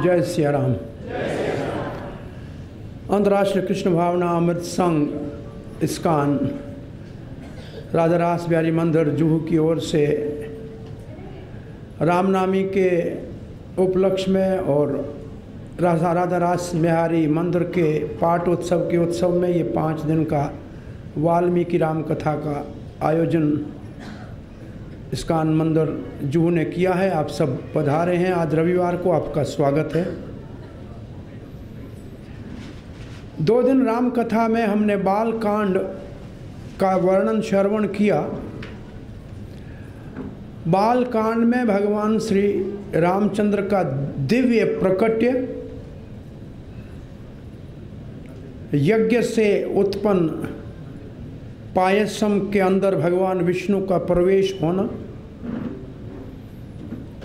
जय सिया राम। अंतर्राष्ट्रीय कृष्ण भावना अमृत संघ इस्कान राधा रास बिहारी मंदिर जुहू की ओर से रामनवमी के उपलक्ष्य में और राधा रास बिहारी मंदिर के पाठ उत्सव के उत्सव में ये 5 दिन का वाल्मीकि राम कथा का आयोजन इस्कान मंदिर जुहू ने किया है। आप सब पधारे हैं। आज रविवार को आपका स्वागत है। 2 दिन राम कथा में हमने बाल कांड का वर्णन श्रवण किया। बाल कांड में भगवान श्री रामचंद्र का दिव्य प्रकट्य, यज्ञ से उत्पन्न पायसम के अंदर भगवान विष्णु का प्रवेश होना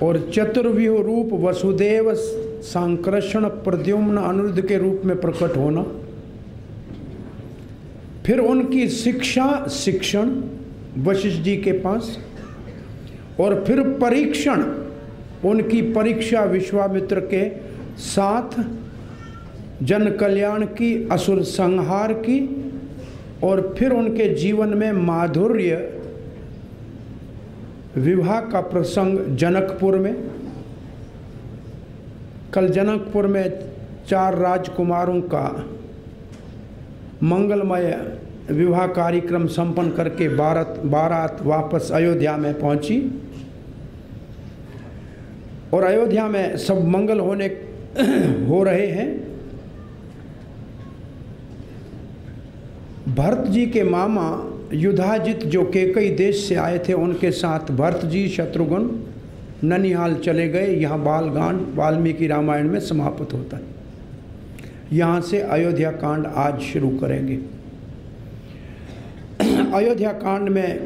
और चतुर्व्यूह रूप वसुदेव संकृष्ण प्रद्युम्न अनिरुद्ध के रूप में प्रकट होना, फिर उनकी शिक्षण वशिष्ठ जी के पास, और फिर परीक्षण, उनकी परीक्षा विश्वामित्र के साथ, जन कल्याण की, असुर संहार की, और फिर उनके जीवन में माधुर्य विवाह का प्रसंग जनकपुर में। कल जनकपुर में 4 राजकुमारों का मंगलमय विवाह कार्यक्रम संपन्न करके बारात वापस अयोध्या में पहुंची और अयोध्या में सब मंगल हो रहे हैं। भरत जी के मामा युधाजित जो केकई देश से आए थे, उनके साथ भरत जी शत्रुघ्न ननिहाल चले गए। यहाँ बालकांड वाल्मीकि रामायण में समाप्त होता है। यहाँ से अयोध्या कांड आज शुरू करेंगे। अयोध्या कांड में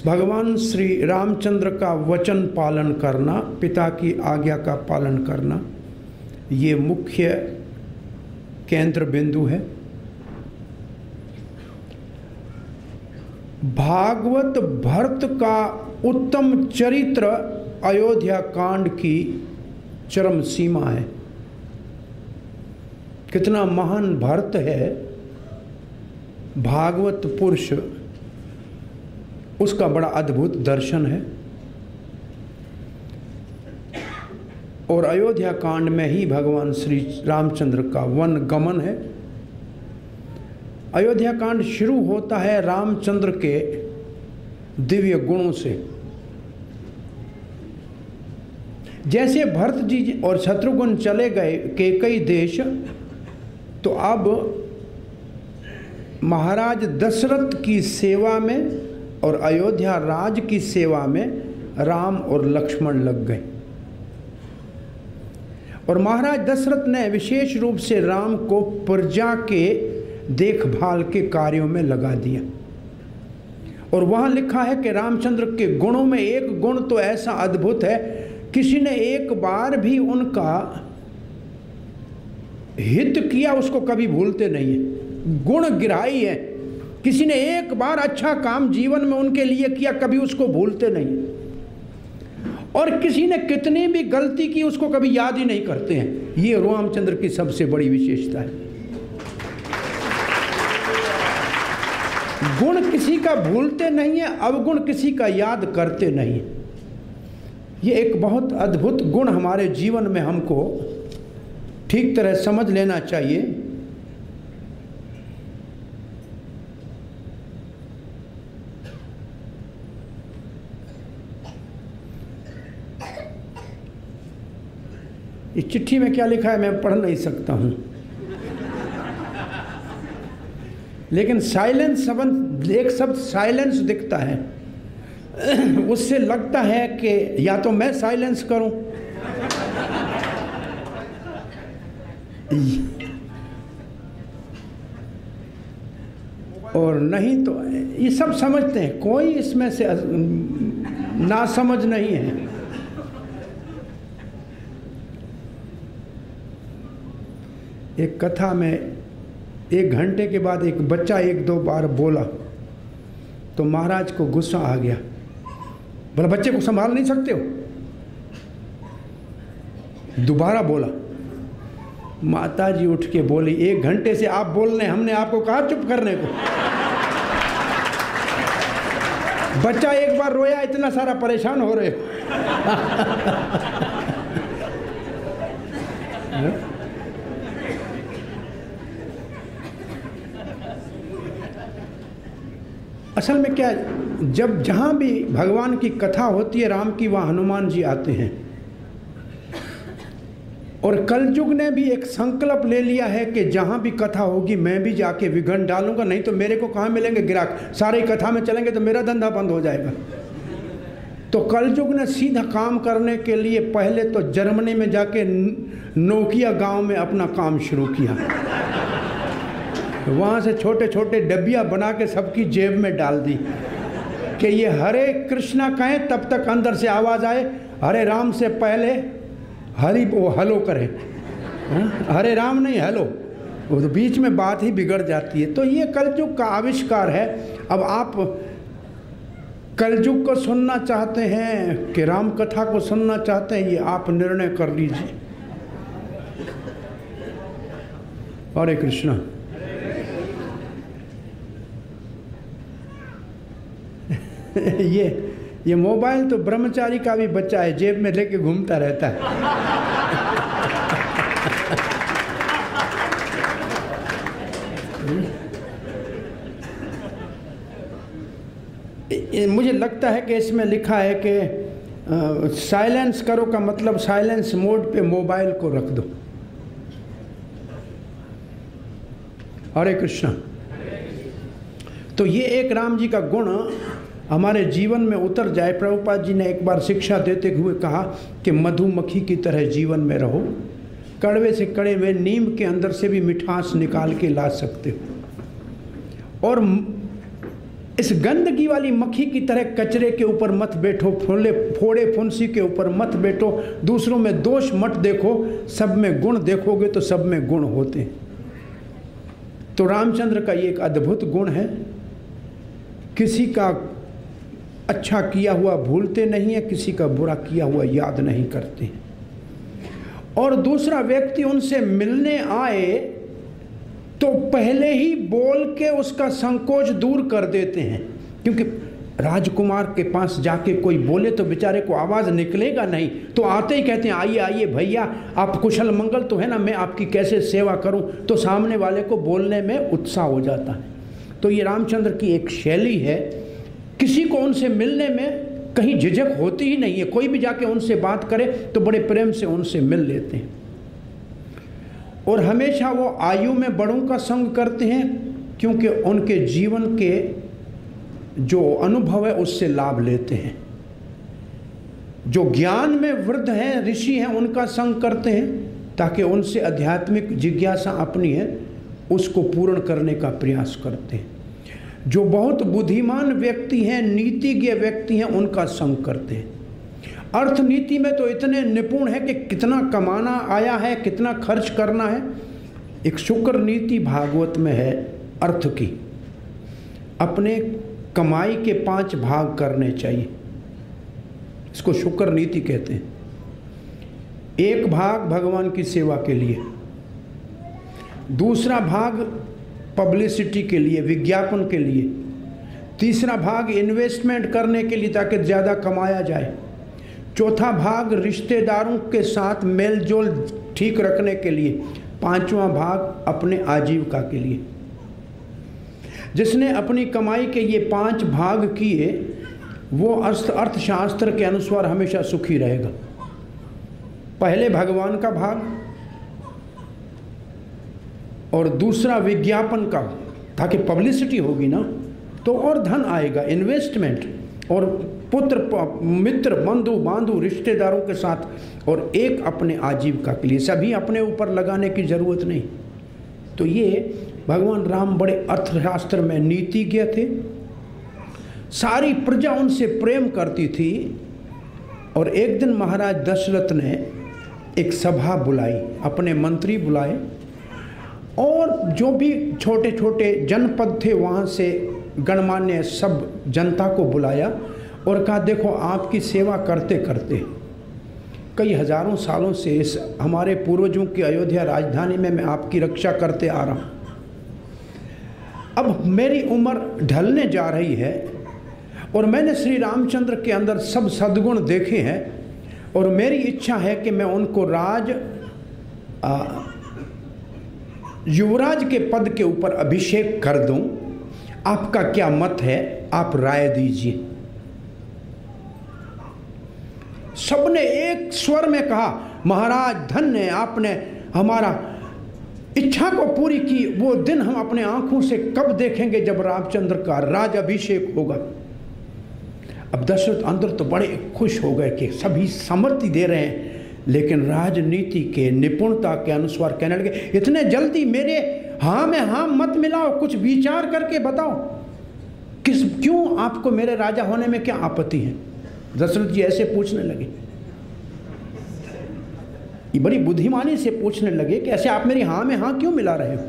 भगवान श्री रामचंद्र का वचन पालन करना, पिता की आज्ञा का पालन करना, ये मुख्य केंद्र बिंदु है। भागवत भरत का उत्तम चरित्र अयोध्या कांड की चरम सीमा है। कितना महान भरत है, भागवत पुरुष, उसका बड़ा अद्भुत दर्शन है। और अयोध्या कांड में ही भगवान श्री रामचंद्र का वन गमन है। अयोध्या कांड शुरू होता है रामचंद्र के दिव्य गुणों से। जैसे भरत जी और शत्रुघ्न चले गए केकई देश, तो अब महाराज दशरथ की सेवा में और अयोध्या राज की सेवा में राम और लक्ष्मण लग गए। और महाराज दशरथ ने विशेष रूप से राम को प्रजा के देखभाल के कार्यों में लगा दिया। और वहाँ लिखा है कि रामचंद्र के गुणों में एक गुण तो ऐसा अद्भुत है, किसी ने एक बार भी उनका हित किया उसको कभी भूलते नहीं है। गुण गिराई है। किसी ने एक बार अच्छा काम जीवन में उनके लिए किया, कभी उसको भूलते नहीं। और किसी ने कितनी भी गलती की उसको कभी याद ही नहीं करते हैं। ये रामचंद्र की सबसे बड़ी विशेषता है। गुण किसी का भूलते नहीं है, अवगुण किसी का याद करते नहीं। ये एक बहुत अद्भुत गुण हमारे जीवन में हमको ठीक तरह समझ लेना चाहिए। इस चिट्ठी में क्या लिखा है मैं पढ़ नहीं सकता हूं, लेकिन साइलेंस शब्द, एक शब्द साइलेंस दिखता है, उससे लगता है कि या तो मैं साइलेंस करूं और नहीं तो ये सब समझते हैं। कोई इसमें से ना समझ नहीं है। एक कथा में 1 घंटे के बाद एक बच्चा 1-2 बार बोला तो महाराज को गुस्सा आ गया। बोला बच्चे को संभाल नहीं सकते हो? दोबारा बोला। माता जी उठ के बोली, 1 घंटे से आप बोल रहे हैं, हमने आपको कहा चुप करने को। बच्चा एक बार रोया, इतना सारा परेशान हो रहे हो। असल में क्या, जब जहाँ भी भगवान की कथा होती है राम की, वहाँ हनुमान जी आते हैं। और कलयुग ने भी एक संकल्प ले लिया है कि जहाँ भी कथा होगी मैं भी जाके विघ्न डालूंगा, नहीं तो मेरे को कहाँ मिलेंगे ग्राहक। सारे कथा में चलेंगे तो मेरा धंधा बंद हो जाएगा। तो कलयुग ने सीधा काम करने के लिए पहले तो जर्मनी में जाके नोकिया गांव में अपना काम शुरू किया। वहाँ से छोटे छोटे डब्बियाँ बना के सबकी जेब में डाल दी कि ये हरे कृष्णा कहें तब तक अंदर से आवाज़ आए, हरे राम से पहले हरि वो हलो करे। हरे राम नहीं हेलो, वो तो बीच में बात ही बिगड़ जाती है। तो ये कलयुग का आविष्कार है। अब आप कलयुग को सुनना चाहते हैं कि राम कथा को सुनना चाहते हैं, ये आप निर्णय कर लीजिए। हरे कृष्णा। ये मोबाइल तो ब्रह्मचारी का भी बच्चा है, जेब में लेके घूमता रहता है। मुझे लगता है कि इसमें लिखा है कि साइलेंस करो का मतलब साइलेंस मोड पे मोबाइल को रख दो। हरे कृष्णा। तो ये एक राम जी का गुण हमारे जीवन में उतर जाए। प्रभुपाद जी ने एक बार शिक्षा देते हुए कहा कि मधुमक्खी की तरह जीवन में रहो, कड़वे से कड़े हुए नीम के अंदर से भी मिठास निकाल के ला सकते हो। और इस गंदगी वाली मक्खी की तरह कचरे के ऊपर मत बैठो, फोड़े फुंसी के ऊपर मत बैठो, दूसरों में दोष मत देखो, सब में गुण देखोगे तो सब में गुण होते हैं। तो रामचंद्र का ये एक अद्भुत गुण है, किसी का अच्छा किया हुआ भूलते नहीं है, किसी का बुरा किया हुआ याद नहीं करते। और दूसरा व्यक्ति उनसे मिलने आए तो पहले ही बोल के उसका संकोच दूर कर देते हैं, क्योंकि राजकुमार के पास जाके कोई बोले तो बेचारे को आवाज़ निकलेगा नहीं, तो आते ही कहते हैं आइए आइए भैया, आप कुशल मंगल तो है ना, मैं आपकी कैसे सेवा करूं, तो सामने वाले को बोलने में उत्साह हो जाता है। तो ये रामचंद्र की एक शैली है, किसी को उनसे मिलने में कहीं झिझक होती ही नहीं है। कोई भी जाके उनसे बात करे तो बड़े प्रेम से उनसे मिल लेते हैं। और हमेशा वो आयु में बड़ों का संग करते हैं, क्योंकि उनके जीवन के जो अनुभव है उससे लाभ लेते हैं। जो ज्ञान में वृद्ध हैं, ऋषि हैं, उनका संग करते हैं ताकि उनसे आध्यात्मिक जिज्ञासा अपनी है उसको पूर्ण करने का प्रयास करते हैं। जो बहुत बुद्धिमान व्यक्ति हैं, नीतिज्ञ व्यक्ति हैं, उनका संग करते हैं। अर्थनीति में तो इतने निपुण है कि कितना कमाना आया है, कितना खर्च करना है। एक शुक्र नीति भागवत में है अर्थ की, अपने कमाई के 5 भाग करने चाहिए, इसको शुक्र नीति कहते हैं। 1 भाग भगवान की सेवा के लिए, दूसरा भाग पब्लिसिटी के लिए, विज्ञापन के लिए, तीसरा भाग इन्वेस्टमेंट करने के लिए ताकि ज़्यादा कमाया जाए, चौथा भाग रिश्तेदारों के साथ मेल जोल ठीक रखने के लिए, 5वां भाग अपने आजीविका के लिए। जिसने अपनी कमाई के ये 5 भाग किए वो अर्थशास्त्र के अनुसार हमेशा सुखी रहेगा। पहले भगवान का भाग और दूसरा विज्ञापन का, ताकि पब्लिसिटी होगी ना तो और धन आएगा, इन्वेस्टमेंट, और पुत्र मित्र बंधु बांधु रिश्तेदारों के साथ, और एक अपने आजीविका के लिए। सभी अपने ऊपर लगाने की जरूरत नहीं। तो ये भगवान राम बड़े अर्थशास्त्र में नीतिज्ञ थे, सारी प्रजा उनसे प्रेम करती थी। और एक दिन महाराज दशरथ ने एक सभा बुलाई, अपने मंत्री बुलाए और जो भी छोटे छोटे जनपद थे वहाँ से गणमान्य सब जनता को बुलाया और कहा देखो आपकी सेवा करते करते कई हजारों सालों से इस हमारे पूर्वजों की अयोध्या राजधानी में मैं आपकी रक्षा करते आ रहा हूँ। अब मेरी उम्र ढलने जा रही है और मैंने श्री रामचंद्र के अंदर सब सद्गुण देखे हैं और मेरी इच्छा है कि मैं उनको युवराज के पद के ऊपर अभिषेक कर दूं। आपका क्या मत है, आप राय दीजिए। सबने एक स्वर में कहा, महाराज धन्य है, आपने हमारा इच्छा को पूरी की। वो दिन हम अपने आंखों से कब देखेंगे जब रामचंद्र का राज अभिषेक होगा। अब दशरथ अंदर तो बड़े खुश हो गए कि सभी सम्मति दे रहे हैं, लेकिन राजनीति के निपुणता के अनुसार कहने लगे, इतने जल्दी मेरे हाँ में हाँ मत मिलाओ, कुछ विचार करके बताओ, क्यों आपको मेरे राजा होने में क्या आपत्ति है। दशरथ जी ऐसे पूछने लगे, ये बड़ी बुद्धिमानी से पूछने लगे कि ऐसे आप मेरी हाँ में हाँ क्यों मिला रहे हो।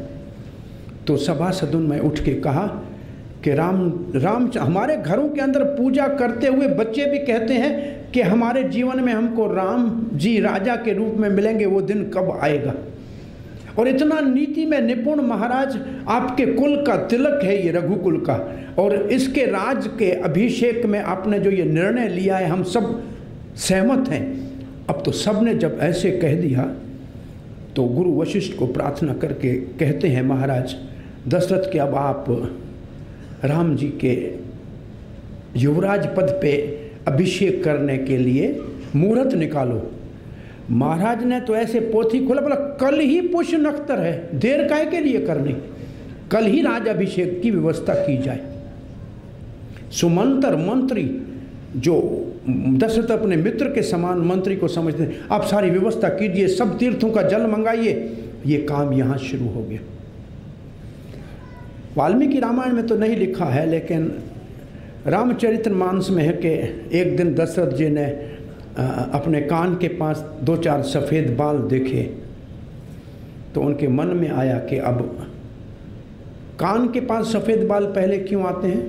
तो सभासदों में उठ के कहा कि राम हमारे घरों के अंदर पूजा करते हुए बच्चे भी कहते हैं कि हमारे जीवन में हमको राम जी राजा के रूप में मिलेंगे, वो दिन कब आएगा। और इतना नीति में निपुण महाराज आपके कुल का तिलक है ये रघुकुल का, और इसके राज के अभिषेक में आपने जो ये निर्णय लिया है हम सब सहमत हैं। अब तो सब ने जब ऐसे कह दिया तो गुरु वशिष्ठ को प्रार्थना करके कहते हैं, महाराज दशरथ के अब आप राम जी के युवराज पद पे अभिषेक करने के लिए मुहूर्त निकालो। महाराज ने तो ऐसे पोथी खोला, बोला कल ही पुष्य नक्षत्र है, देर काहे के लिए करनी, कल ही राज अभिषेक की व्यवस्था की जाए। सुमंत्र मंत्री जो दशरथ अपने मित्र के समान मंत्री को समझते हैं, आप सारी व्यवस्था कीजिए, सब तीर्थों का जल मंगाइए। ये काम यहाँ शुरू हो गया। वाल्मीकि रामायण में तो नहीं लिखा है, लेकिन रामचरितमानस में है कि एक दिन दशरथ जी ने अपने कान के पास 2-4 सफ़ेद बाल देखे तो उनके मन में आया कि अब कान के पास सफ़ेद बाल पहले क्यों आते हैं।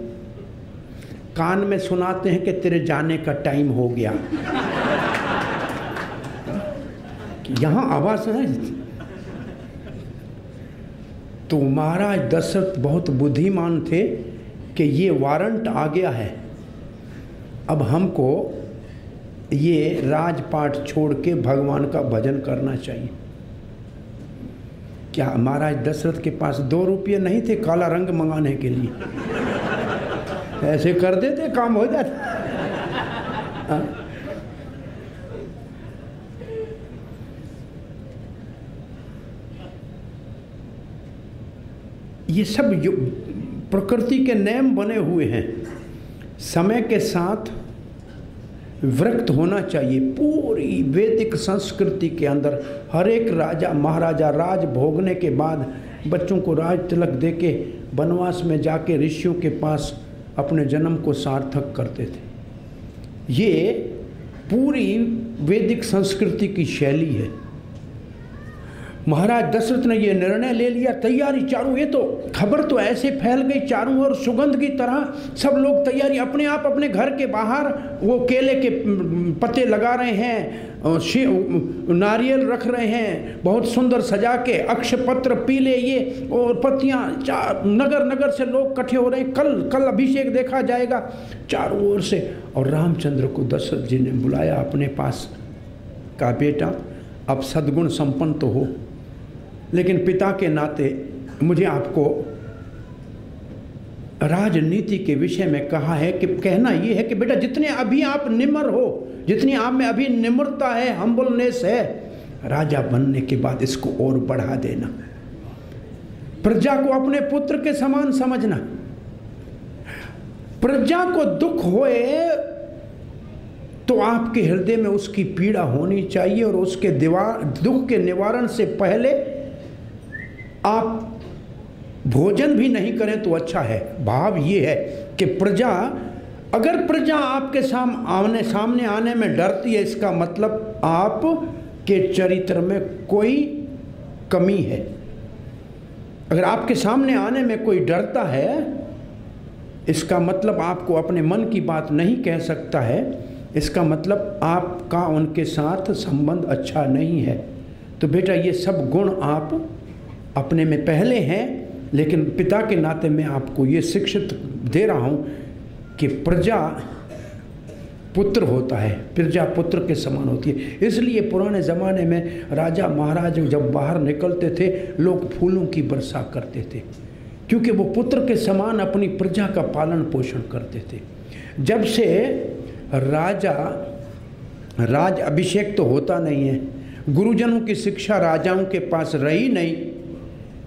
कान में सुनाते हैं कि तेरे जाने का टाइम हो गया। यहाँ आवाज़ है। तो महाराज दशरथ बहुत बुद्धिमान थे कि ये वारंट आ गया है, अब हमको ये राजपाट छोड़ के भगवान का भजन करना चाहिए। क्या महाराज दशरथ के पास 2 रुपये नहीं थे काला रंग मंगाने के लिए? ऐसे कर देते काम हो जाता। ये सब प्रकृति के नियम बने हुए हैं, समय के साथ विरक्त होना चाहिए। पूरी वैदिक संस्कृति के अंदर हर एक राजा महाराजा राज भोगने के बाद बच्चों को राज तिलक देके वनवास में जाके ऋषियों के पास अपने जन्म को सार्थक करते थे। ये पूरी वैदिक संस्कृति की शैली है। महाराज दशरथ ने ये निर्णय ले लिया, तैयारी चारों, ये तो खबर तो ऐसे फैल गई चारों ओर सुगंध की तरह। सब लोग तैयारी अपने आप अपने घर के बाहर वो केले के पत्ते लगा रहे हैं, नारियल रख रहे हैं, बहुत सुंदर सजा के अक्षपत्र पीले ये और पत्तियां, नगर नगर से लोग इकट्ठे हो रहे हैं। कल अभिषेक देखा जाएगा चारों ओर से। और रामचंद्र को दशरथ जी ने बुलाया अपने पास, कहा बेटा अब सद्गुण संपन्न तो हो, लेकिन पिता के नाते मुझे आपको राजनीति के विषय में कहा है कि कहना ये है कि बेटा जितने अभी आप निम्र हो, जितनी आप में अभी निम्रता है, हम्बलनेस है, राजा बनने के बाद इसको और बढ़ा देना। प्रजा को अपने पुत्र के समान समझना। प्रजा को दुख होए तो आपके हृदय में उसकी पीड़ा होनी चाहिए, और उसके दुख के निवारण से पहले आप भोजन भी नहीं करें तो अच्छा है। भाव ये है कि प्रजा, अगर प्रजा आपके सामने आने में डरती है, इसका मतलब आपके चरित्र में कोई कमी है। अगर आपके सामने आने में कोई डरता है, इसका मतलब आपको अपने मन की बात नहीं कह सकता है, इसका मतलब आपका उनके साथ संबंध अच्छा नहीं है। तो बेटा ये सब गुण आप अपने में पहले हैं, लेकिन पिता के नाते मैं आपको ये शिक्षित दे रहा हूँ कि प्रजा पुत्र होता है, प्रजा पुत्र के समान होती है। इसलिए पुराने ज़माने में राजा महाराज जब बाहर निकलते थे लोग फूलों की वर्षा करते थे, क्योंकि वो पुत्र के समान अपनी प्रजा का पालन पोषण करते थे। जब से राज अभिषेक तो होता नहीं है, गुरुजनों की शिक्षा राजाओं के पास रही नहीं,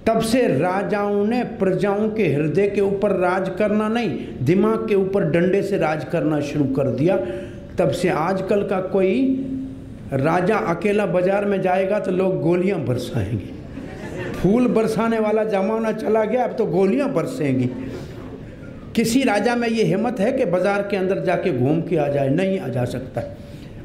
तब से राजाओं ने प्रजाओं के हृदय के ऊपर राज करना नहीं, दिमाग के ऊपर डंडे से राज करना शुरू कर दिया। तब से आजकल का कोई राजा अकेला बाजार में जाएगा तो लोग गोलियां बरसाएंगे। फूल बरसाने वाला जमाना चला गया, अब तो गोलियां बरसेंगी। किसी राजा में ये हिम्मत है कि बाजार के अंदर जाके घूम के आ जाए? नहीं आ जा सकता।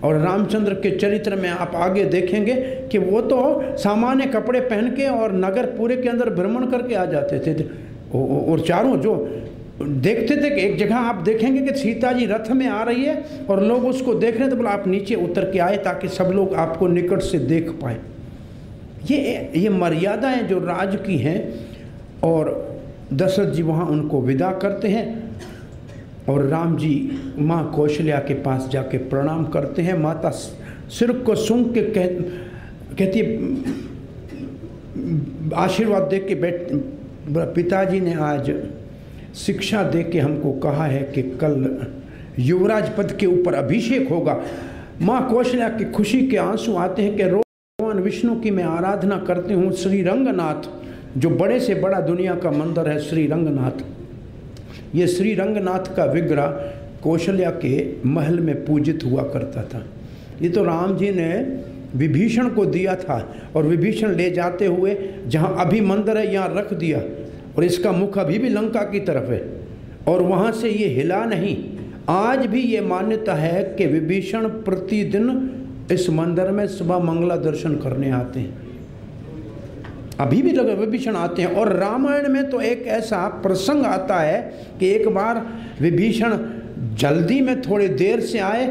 और रामचंद्र के चरित्र में आप आगे देखेंगे कि वो तो सामान्य कपड़े पहन के और नगर पूरे के अंदर भ्रमण करके आ जाते थे। और चारों जो देखते थे कि एक जगह आप देखेंगे कि सीता जी रथ में आ रही है और लोग उसको देख रहे हैं, तो बोला आप नीचे उतर के आए ताकि सब लोग आपको निकट से देख पाए। ये मर्यादाएं जो राज की हैं। और दशरथ जी वहाँ उनको विदा करते हैं और राम जी माँ कौशल्या के पास जाके प्रणाम करते हैं। माता सिर को सूंघ के कहती है, आशीर्वाद दे के पिताजी ने आज शिक्षा दे के हमको कहा है कि कल युवराज पद के ऊपर अभिषेक होगा। माँ कौशल्या की खुशी के आंसू आते हैं कि भगवान विष्णु की मैं आराधना करती हूँ। श्री रंगनाथ, जो बड़े से बड़ा दुनिया का मंदिर है श्री रंगनाथ, ये श्री रंगनाथ का विग्रह कौशल्या के महल में पूजित हुआ करता था। ये तो राम जी ने विभीषण को दिया था और विभीषण ले जाते हुए जहाँ अभी मंदिर है यहाँ रख दिया, और इसका मुख अभी भी लंका की तरफ है और वहाँ से ये हिला नहीं। आज भी ये मान्यता है कि विभीषण प्रतिदिन इस मंदिर में सुबह मंगला दर्शन करने आते हैं, अभी भी लगे विभीषण आते हैं। और रामायण में तो एक ऐसा प्रसंग आता है कि एक बार विभीषण जल्दी में थोड़ी देर से आए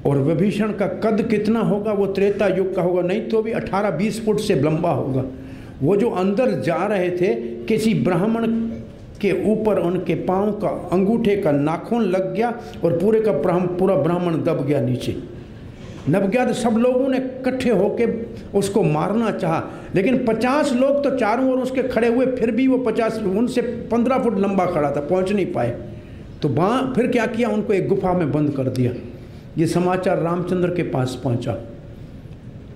और विभीषण का कद कितना होगा, वो त्रेता युग का होगा, नहीं तो भी 18-20 फुट से लंबा होगा। वो जो अंदर जा रहे थे, किसी ब्राह्मण के ऊपर उनके पांव का अंगूठे का नाखून लग गया और पूरा ब्राह्मण दब गया नीचे। नब गया तो सब लोगों ने इकट्ठे होके उसको मारना चाहा, लेकिन 50 लोग तो चारों ओर उसके खड़े हुए, फिर भी वो 50 उनसे 15 फुट लंबा खड़ा था, पहुंच नहीं पाए। तो वहाँ फिर क्या किया, उनको एक गुफा में बंद कर दिया। ये समाचार रामचंद्र के पास पहुँचा।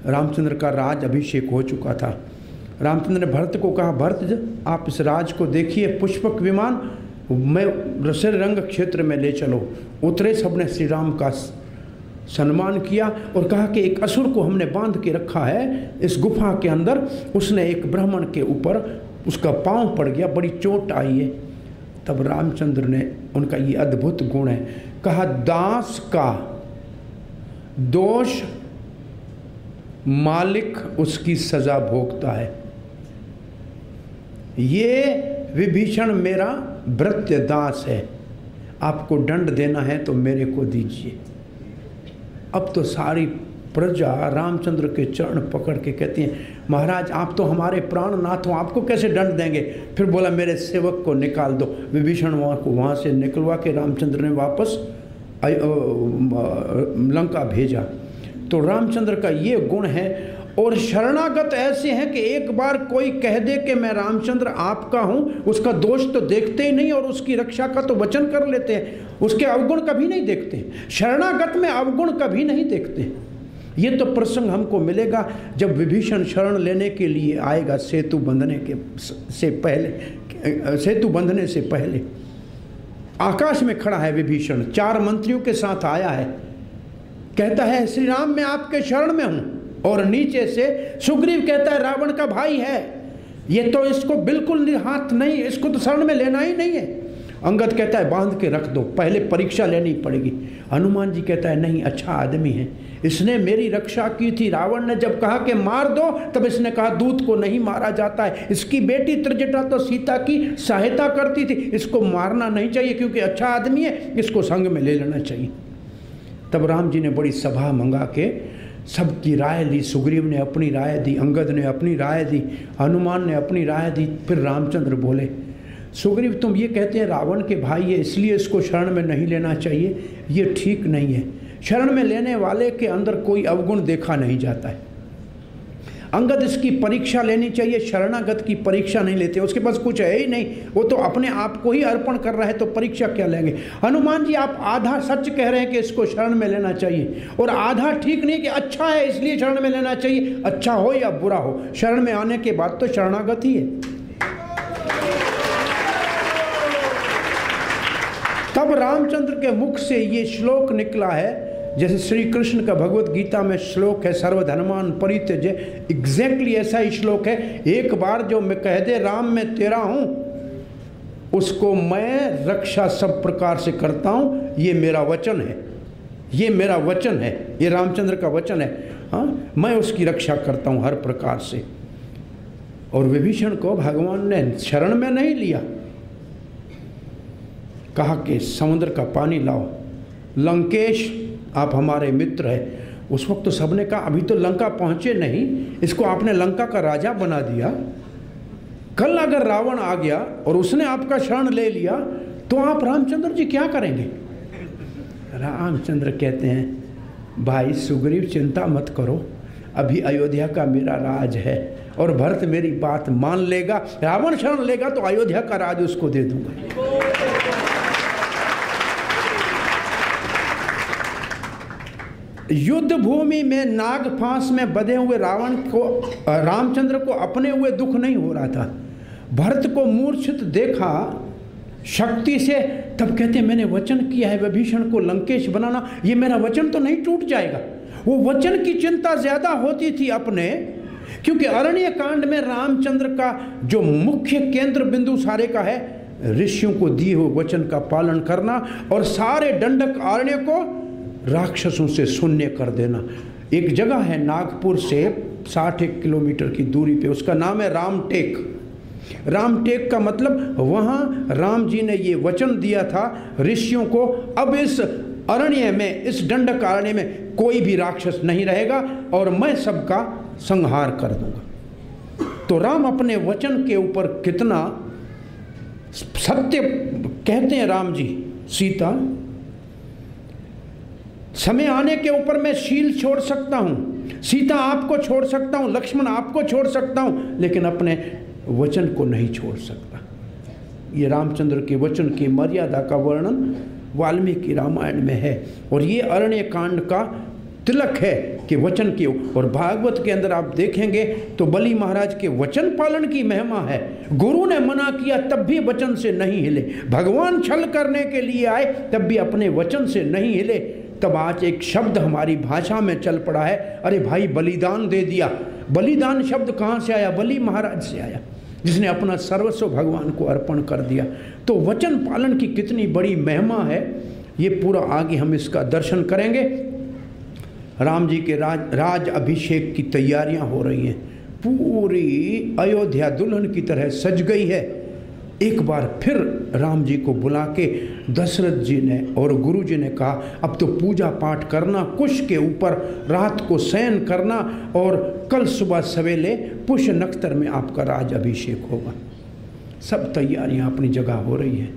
रामचंद्र का राज अभिषेक हो चुका था। रामचंद्र ने भरत को कहा, भरत आप इस राज को देखिए, पुष्पक विमान मैं श्री रंग क्षेत्र में ले चलो। उतरे, सबने श्री राम का सम्मान किया और कहा कि एक असुर को हमने बांध के रखा है इस गुफा के अंदर, उसने एक ब्राह्मण के ऊपर उसका पांव पड़ गया, बड़ी चोट आई है। तब रामचंद्र ने, उनका ये अद्भुत गुण है, कहा दास का दोष मालिक उसकी सजा भोगता है। ये विभीषण मेरा भृत्य दास है, आपको दंड देना है तो मेरे को दीजिए। अब तो सारी प्रजा रामचंद्र के चरण पकड़ के कहती है, महाराज आप तो हमारे प्राणनाथ हो, आपको कैसे दंड देंगे। फिर बोला मेरे सेवक को निकाल दो। विभीषण को वहाँ से निकलवा के रामचंद्र ने वापस लंका भेजा। तो रामचंद्र का ये गुण है। और शरणागत ऐसे हैं कि एक बार कोई कह दे कि मैं रामचंद्र आपका हूं, उसका दोष तो देखते ही नहीं और उसकी रक्षा का तो वचन कर लेते हैं, उसके अवगुण कभी नहीं देखते। शरणागत में अवगुण कभी नहीं देखते। ये तो प्रसंग हमको मिलेगा जब विभीषण शरण लेने के लिए आएगा, सेतु बंधने से पहले आकाश में खड़ा है विभीषण, 4 मंत्रियों के साथ आया है, कहता है श्री राम मैं आपके शरण में हूं। और नीचे से सुग्रीव कहता है रावण का भाई है, ये तो इसको बिल्कुल हाथ नहीं, इसको तो शरण में लेना ही नहीं है। अंगद कहता है बांध के रख दो, पहले परीक्षा लेनी पड़ेगी। हनुमान जी कहता है नहीं, अच्छा आदमी है, इसने मेरी रक्षा की थी। रावण ने जब कहा कि मार दो, तब इसने कहा दूत को नहीं मारा जाता है। इसकी बेटी त्रिजटा तो सीता की सहायता करती थी, इसको मारना नहीं चाहिए क्योंकि अच्छा आदमी है, इसको संग में ले लेना चाहिए। तब राम जी ने बड़ी सभा मंगा के सबकी राय ली। सुग्रीव ने अपनी राय दी, अंगद ने अपनी राय दी, हनुमान ने अपनी राय दी। फिर रामचंद्र बोले, सुग्रीव तुम ये कहते हैं रावण के भाई है इसलिए इसको शरण में नहीं लेना चाहिए, ये ठीक नहीं है। शरण में लेने वाले के अंदर कोई अवगुण देखा नहीं जाता है। अंगद इसकी परीक्षा लेनी चाहिए, शरणागत की परीक्षा नहीं लेते, उसके पास कुछ है ही नहीं, वो तो अपने आप को ही अर्पण कर रहा है, तो परीक्षा क्या लेंगे। हनुमान जी आप आधा सच कह रहे हैं कि इसको शरण में लेना चाहिए, और आधा ठीक नहीं कि अच्छा है इसलिए शरण में लेना चाहिए। अच्छा हो या बुरा हो, शरण में आने के बाद तो शरणागत ही है। तब रामचंद्र के मुख से ये श्लोक निकला है, जैसे श्री कृष्ण का भगवत गीता में श्लोक है, सर्वधर्मान परित्यज्य, एग्जैक्टली ऐसा ही श्लोक है। एक बार जो मैं कह दे राम मैं तेरा हूं, उसको मैं रक्षा सब प्रकार से करता हूं, ये मेरा वचन है, ये मेरा वचन है, ये रामचंद्र का वचन है। हाँ, मैं उसकी रक्षा करता हूं हर प्रकार से। और विभीषण को भगवान ने शरण में नहीं लिया, कहा कि समुद्र का पानी लाओ, लंकेश आप हमारे मित्र हैं। उस वक्त तो सबने कहा अभी तो लंका पहुंचे नहीं, इसको आपने लंका का राजा बना दिया। कल अगर रावण आ गया और उसने आपका शरण ले लिया तो आप रामचंद्र जी क्या करेंगे। रामचंद्र कहते हैं भाई सुग्रीव चिंता मत करो, अभी अयोध्या का मेरा राज है और भरत मेरी बात मान लेगा, रावण शरण लेगा तो अयोध्या का राज उसको दे दूंगा। युद्ध भूमि में नागफांस में बंधे हुए रावण को, रामचंद्र को अपने हुए दुख नहीं हो रहा था। भरत को मूर्छित देखा शक्ति से, तब कहते मैंने वचन किया है विभीषण को लंकेश बनाना, ये मेरा वचन तो नहीं टूट जाएगा। वो वचन की चिंता ज्यादा होती थी अपने, क्योंकि अरण्य कांड में रामचंद्र का जो मुख्य केंद्र बिंदु सारे का है ऋषियों को दिए हुए वचन का पालन करना और सारे दंडक अरण्य को राक्षसों से शून्य कर देना। एक जगह है नागपुर से 60 किलोमीटर की दूरी पे, उसका नाम है रामटेक। रामटेक का मतलब वहाँ राम जी ने ये वचन दिया था ऋषियों को, अब इस अरण्य में, इस दंडक अरण्य में कोई भी राक्षस नहीं रहेगा और मैं सबका संहार कर दूंगा। तो राम अपने वचन के ऊपर कितना सत्य कहते हैं राम जी। सीता, समय आने के ऊपर मैं शील छोड़ सकता हूं, सीता आपको छोड़ सकता हूं, लक्ष्मण आपको छोड़ सकता हूं, लेकिन अपने वचन को नहीं छोड़ सकता। ये रामचंद्र के वचन की मर्यादा का वर्णन वाल्मीकि रामायण में है और ये अरण्य कांड का तिलक है कि वचन की। और भागवत के अंदर आप देखेंगे तो बलि महाराज के वचन पालन की महिमा है। गुरु ने मना किया तब भी वचन से नहीं हिले, भगवान छल करने के लिए आए तब भी अपने वचन से नहीं हिले। तब आज एक शब्द हमारी भाषा में चल पड़ा है, अरे भाई बलिदान दे दिया। बलिदान शब्द कहाँ से आया? बलि महाराज से आया, जिसने अपना सर्वस्व भगवान को अर्पण कर दिया। तो वचन पालन की कितनी बड़ी महिमा है, ये पूरा आगे हम इसका दर्शन करेंगे। राम जी के राज अभिषेक की तैयारियां हो रही हैं, पूरी अयोध्या दुल्हन की तरह सज गई है। एक बार फिर राम जी को बुला के दशरथ जी ने और गुरु जी ने कहा अब तो पूजा पाठ करना, कुश के ऊपर रात को शयन करना और कल सुबह सवेरे पुष्य नक्षत्र में आपका राज अभिषेक होगा। सब तैयारियां अपनी जगह हो रही है।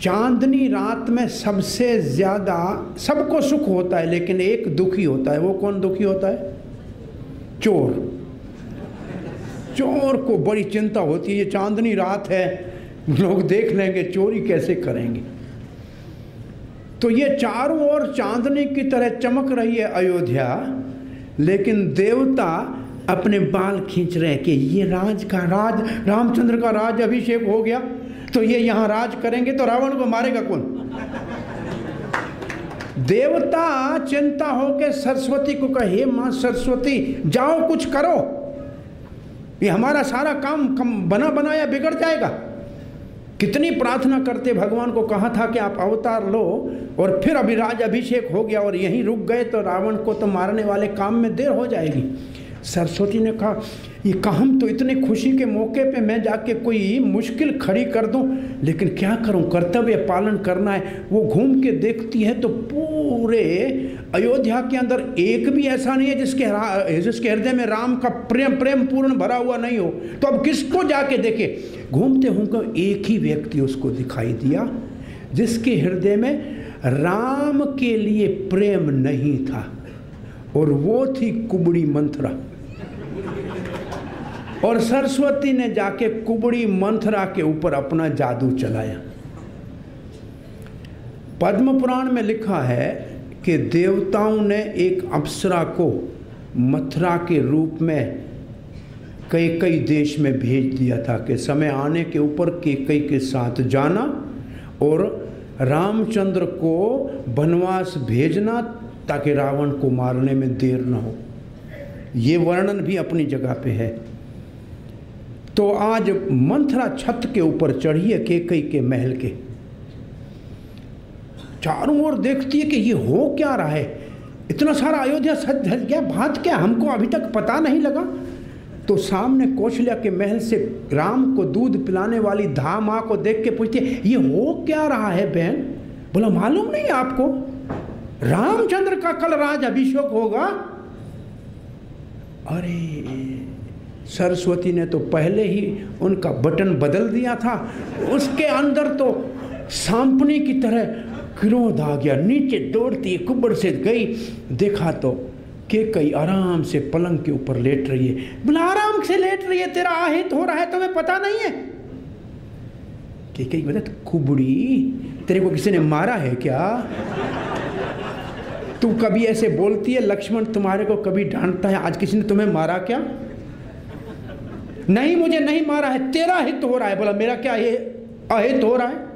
चांदनी रात में सबसे ज्यादा सबको सुख होता है लेकिन एक दुखी होता है। वो कौन दुखी होता है? चोर। चोर को बड़ी चिंता होती है, ये चांदनी रात है, लोग देख लेंगे, चोरी कैसे करेंगे। तो ये चारों ओर चांदनी की तरह चमक रही है अयोध्या, लेकिन देवता अपने बाल खींच रहे हैं कि ये राज रामचंद्र का राज अभिषेक हो गया तो ये यहां राज करेंगे, तो रावण को मारेगा कौन? देवता चिंता हो के सरस्वती को कहे, मां सरस्वती जाओ कुछ करो, ये हमारा सारा काम बना बनाया बिगड़ जाएगा। कितनी प्रार्थना करते, भगवान को कहा था कि आप अवतार लो, और फिर अभी राज अभिषेक हो गया और यहीं रुक गए तो रावण को तो मारने वाले काम में देर हो जाएगी। सरस्वती ने कहा ये हम तो इतने खुशी के मौके पे मैं जाके कोई मुश्किल खड़ी कर दूं, लेकिन क्या करूं, कर्तव्य पालन करना है। वो घूम के देखती है तो पूरे अयोध्या के अंदर एक भी ऐसा नहीं है जिसके हृदय में राम का प्रेम पूर्ण भरा हुआ नहीं हो। तो अब किसको जाके देखे? घूमते घूमते एक ही व्यक्ति उसको दिखाई दिया जिसके हृदय में राम के लिए प्रेम नहीं था, और वो थी कुबड़ी मंथरा। और सरस्वती ने जाके कुबड़ी मंथरा के ऊपर अपना जादू चलाया। पद्म पुराण में लिखा है कि देवताओं ने एक अप्सरा को मथुरा के रूप में कई देश में भेज दिया था कि समय आने के ऊपर कई के साथ जाना और रामचंद्र को वनवास भेजना ताकि रावण को मारने में देर न हो। ये वर्णन भी अपनी जगह पे है। तो आज मंथरा छत के ऊपर चढ़ी है कैकेयी के महल के, चारों ओर देखती है कि ये हो क्या रहा है, इतना सारा अयोध्या सज धज गया, बात क्या, हमको अभी तक पता नहीं लगा। तो सामने कौशल्या के महल से राम को दूध पिलाने वाली धा माँ को देख के पूछती है ये हो क्या रहा है बहन? बोला मालूम नहीं आपको, रामचंद्र का कल राज अभिषेक होगा। अरे सरस्वती ने तो पहले ही उनका बटन बदल दिया था, उसके अंदर तो सांपनी की तरह क्रोध आ गया। नीचे दौड़ती कुब्बड़ से गई, देखा तो कैकेयी आराम से पलंग के ऊपर लेट रही है। बोला आराम से लेट रही है, तेरा आहित हो रहा है, तुम्हें पता नहीं है? कैकेयी बोला कुबड़ी, तेरे को किसी ने मारा है क्या? तू कभी ऐसे बोलती है, लक्ष्मण तुम्हारे को कभी डांटता है, आज किसी ने तुम्हें मारा क्या? नहीं मुझे नहीं मारा है, तेरा हित हो रहा है। बोला मेरा क्या ये अहित हो रहा है?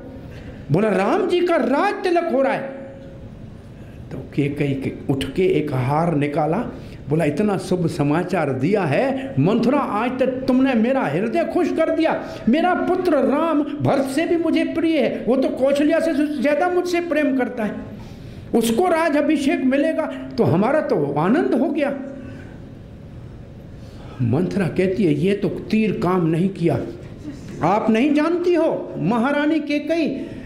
बोला राम जी का राज तिलक हो रहा है। तो कैकेयी उठ के एक हार निकाला, बोला इतना शुभ समाचार दिया है मंथरा, आज तक तुमने मेरा हृदय खुश कर दिया। मेरा पुत्र राम भरत से भी मुझे प्रिय है, वो तो कौशल्या से ज्यादा मुझसे प्रेम करता है, उसको राज अभिषेक मिलेगा तो हमारा तो आनंद हो गया। मंथरा कहती है ये तो तीर काम नहीं किया, आप नहीं जानती हो महारानी कैकेयी,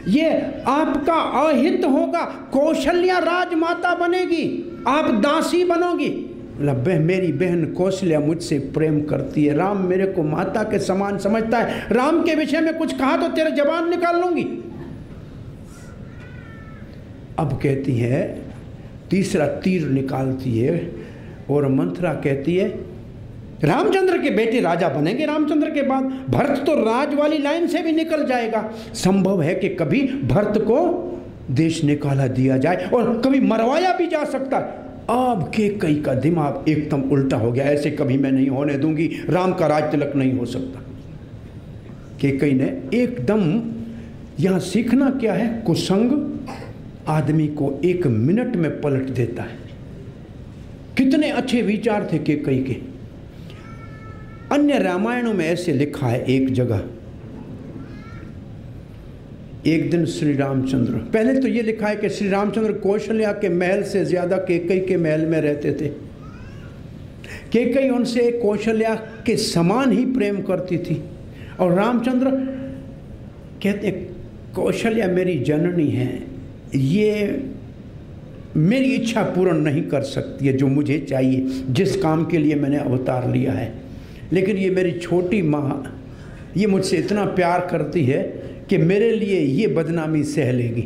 ये आपका अहित होगा, कौशल्या राजमाता बनेगी, आप दासी बनोगी। मेरी बहन कौशल्या मुझसे प्रेम करती है, राम मेरे को माता के समान समझता है, राम के विषय में कुछ कहा तो तेरे जबान निकाल लूंगी। अब कहती है तीसरा तीर निकालती है और मंथरा कहती है रामचंद्र के बेटे राजा बनेंगे, रामचंद्र के बाद भरत तो राज वाली लाइन से भी निकल जाएगा, संभव है कि कभी भरत को देश निकाला दिया जाए और कभी मरवाया भी जा सकता है। अब कैकेयी का दिमाग एकदम उल्टा हो गया, ऐसे कभी मैं नहीं होने दूंगी, राम का राज तिलक नहीं हो सकता। कैकेयी ने एकदम, यहां सीखना क्या है, कुसंग आदमी को 1 मिनट में पलट देता है। कितने अच्छे विचार थे कैकेयी के। अन्य रामायणों में ऐसे लिखा है एक जगह, एक दिन श्री रामचंद्र, पहले तो ये लिखा है कि श्री रामचंद्र कौशल्या के महल से ज्यादा कैकेयी के महल में रहते थे। कैकेयी उनसे कौशल्या के समान ही प्रेम करती थी और रामचंद्र कहते कौशल्या मेरी जननी है, ये मेरी इच्छा पूर्ण नहीं कर सकती है जो मुझे चाहिए, जिस काम के लिए मैंने अवतार लिया है, लेकिन ये मेरी छोटी माँ, ये मुझसे इतना प्यार करती है कि मेरे लिए ये बदनामी सह लेगी।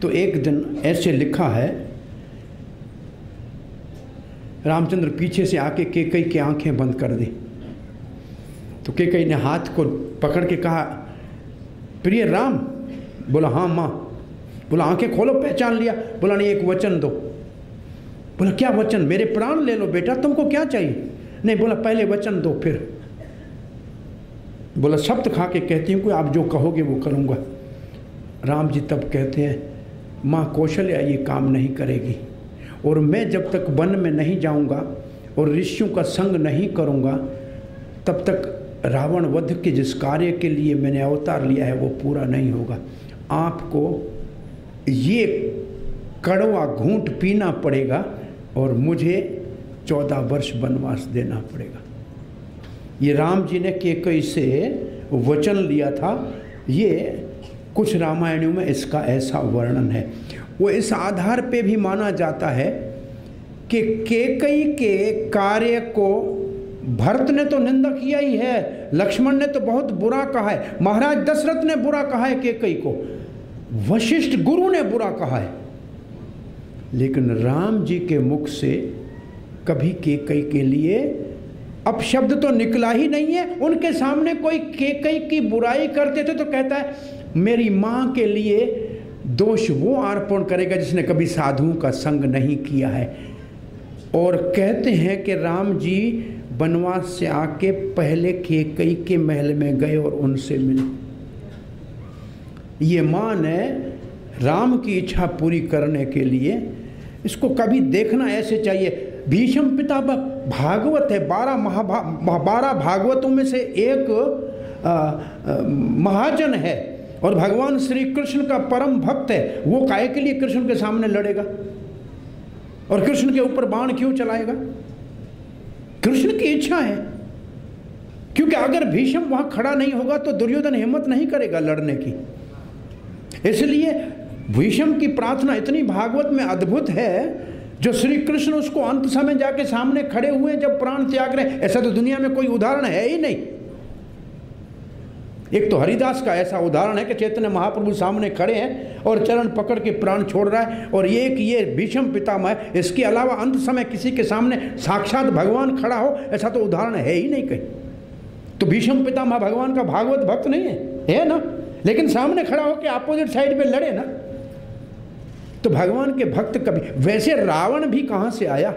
तो एक दिन ऐसे लिखा है, रामचंद्र पीछे से आके कैकेयी की आंखें बंद कर दी। तो कैकेयी ने हाथ को पकड़ के कहा प्रिय राम। बोला हाँ माँ। बोला आंखें खोलो, पहचान लिया? बोला नहीं, एक वचन दो। बोला क्या वचन? मेरे प्राण ले लो बेटा, तुमको क्या चाहिए? नहीं। बोला पहले वचन दो फिर। बोला शब्द खा के कहती हूँ कि आप जो कहोगे वो करूँगा। राम जी तब कहते हैं माँ कौशल्या ये काम नहीं करेगी, और मैं जब तक वन में नहीं जाऊँगा और ऋषियों का संग नहीं करूँगा तब तक रावण वध के जिस कार्य के लिए मैंने अवतार लिया है वो पूरा नहीं होगा। आपको ये कड़वा घूंट पीना पड़ेगा और मुझे 14 वर्ष वनवास देना पड़ेगा। ये राम जी ने केकई से वचन लिया था। ये कुछ रामायणों में इसका ऐसा वर्णन है। वो इस आधार पे भी माना जाता है कि केकई के कार्य को भरत ने तो निंदा किया ही है, लक्ष्मण ने तो बहुत बुरा कहा है, महाराज दशरथ ने बुरा कहा है केकई को, वशिष्ठ गुरु ने बुरा कहा है, लेकिन राम जी के मुख से कभी केकई के लिए अपशब्द तो निकला ही नहीं है। उनके सामने कोई केकई की बुराई करते थे तो कहता है मेरी माँ के लिए दोष वो अर्पण करेगा जिसने कभी साधुओं का संग नहीं किया है। और कहते हैं कि राम जी वनवास से आके पहले केकई के महल में गए और उनसे मिले। ये माँ ने राम की इच्छा पूरी करने के लिए, इसको कभी देखना ऐसे चाहिए। भीष्म पिता भागवत है, 12 भागवतों में से एक महाजन है और भगवान श्री कृष्ण का परम भक्त है। वो काहे के लिए कृष्ण के सामने लड़ेगा और कृष्ण के ऊपर बाण क्यों चलाएगा? कृष्ण की इच्छा है, क्योंकि अगर भीष्म वहां खड़ा नहीं होगा तो दुर्योधन हिम्मत नहीं करेगा लड़ने की। इसलिए भीष्म की प्रार्थना इतनी भागवत में अद्भुत है, जो श्री कृष्ण उसको अंत समय जाके सामने खड़े हुए जब प्राण त्याग रहे, ऐसा तो दुनिया में कोई उदाहरण है ही नहीं। एक तो हरिदास का ऐसा उदाहरण है कि चैतन्य महाप्रभु सामने खड़े हैं और चरण पकड़ के प्राण छोड़ रहा है, और ये भीष्म पितामह, इसके अलावा अंत समय किसी के सामने साक्षात भगवान खड़ा हो ऐसा तो उदाहरण है ही नहीं कहीं। तो भीष्म पितामह भगवान का भागवत भक्त नहीं है ना, लेकिन सामने खड़ा हो के अपोजिट साइड पे लड़े ना, तो भगवान के भक्त कभी। वैसे रावण भी कहाँ से आया?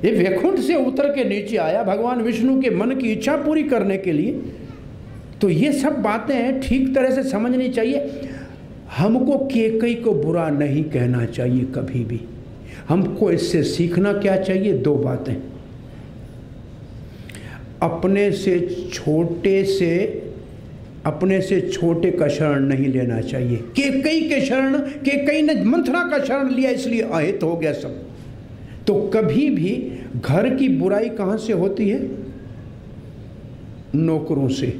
ये वैकुंठ से उतर के नीचे आया भगवान विष्णु के मन की इच्छा पूरी करने के लिए। तो ये सब बातें ठीक तरह से समझनी चाहिए। हमको केकई को बुरा नहीं कहना चाहिए कभी भी। हमको इससे सीखना क्या चाहिए? 2 बातें। अपने से छोटे का शरण नहीं लेना चाहिए। केकई ने मंथरा का शरण लिया, इसलिए अहित हो गया सब। तो कभी भी घर की बुराई कहां से होती है? नौकरों से,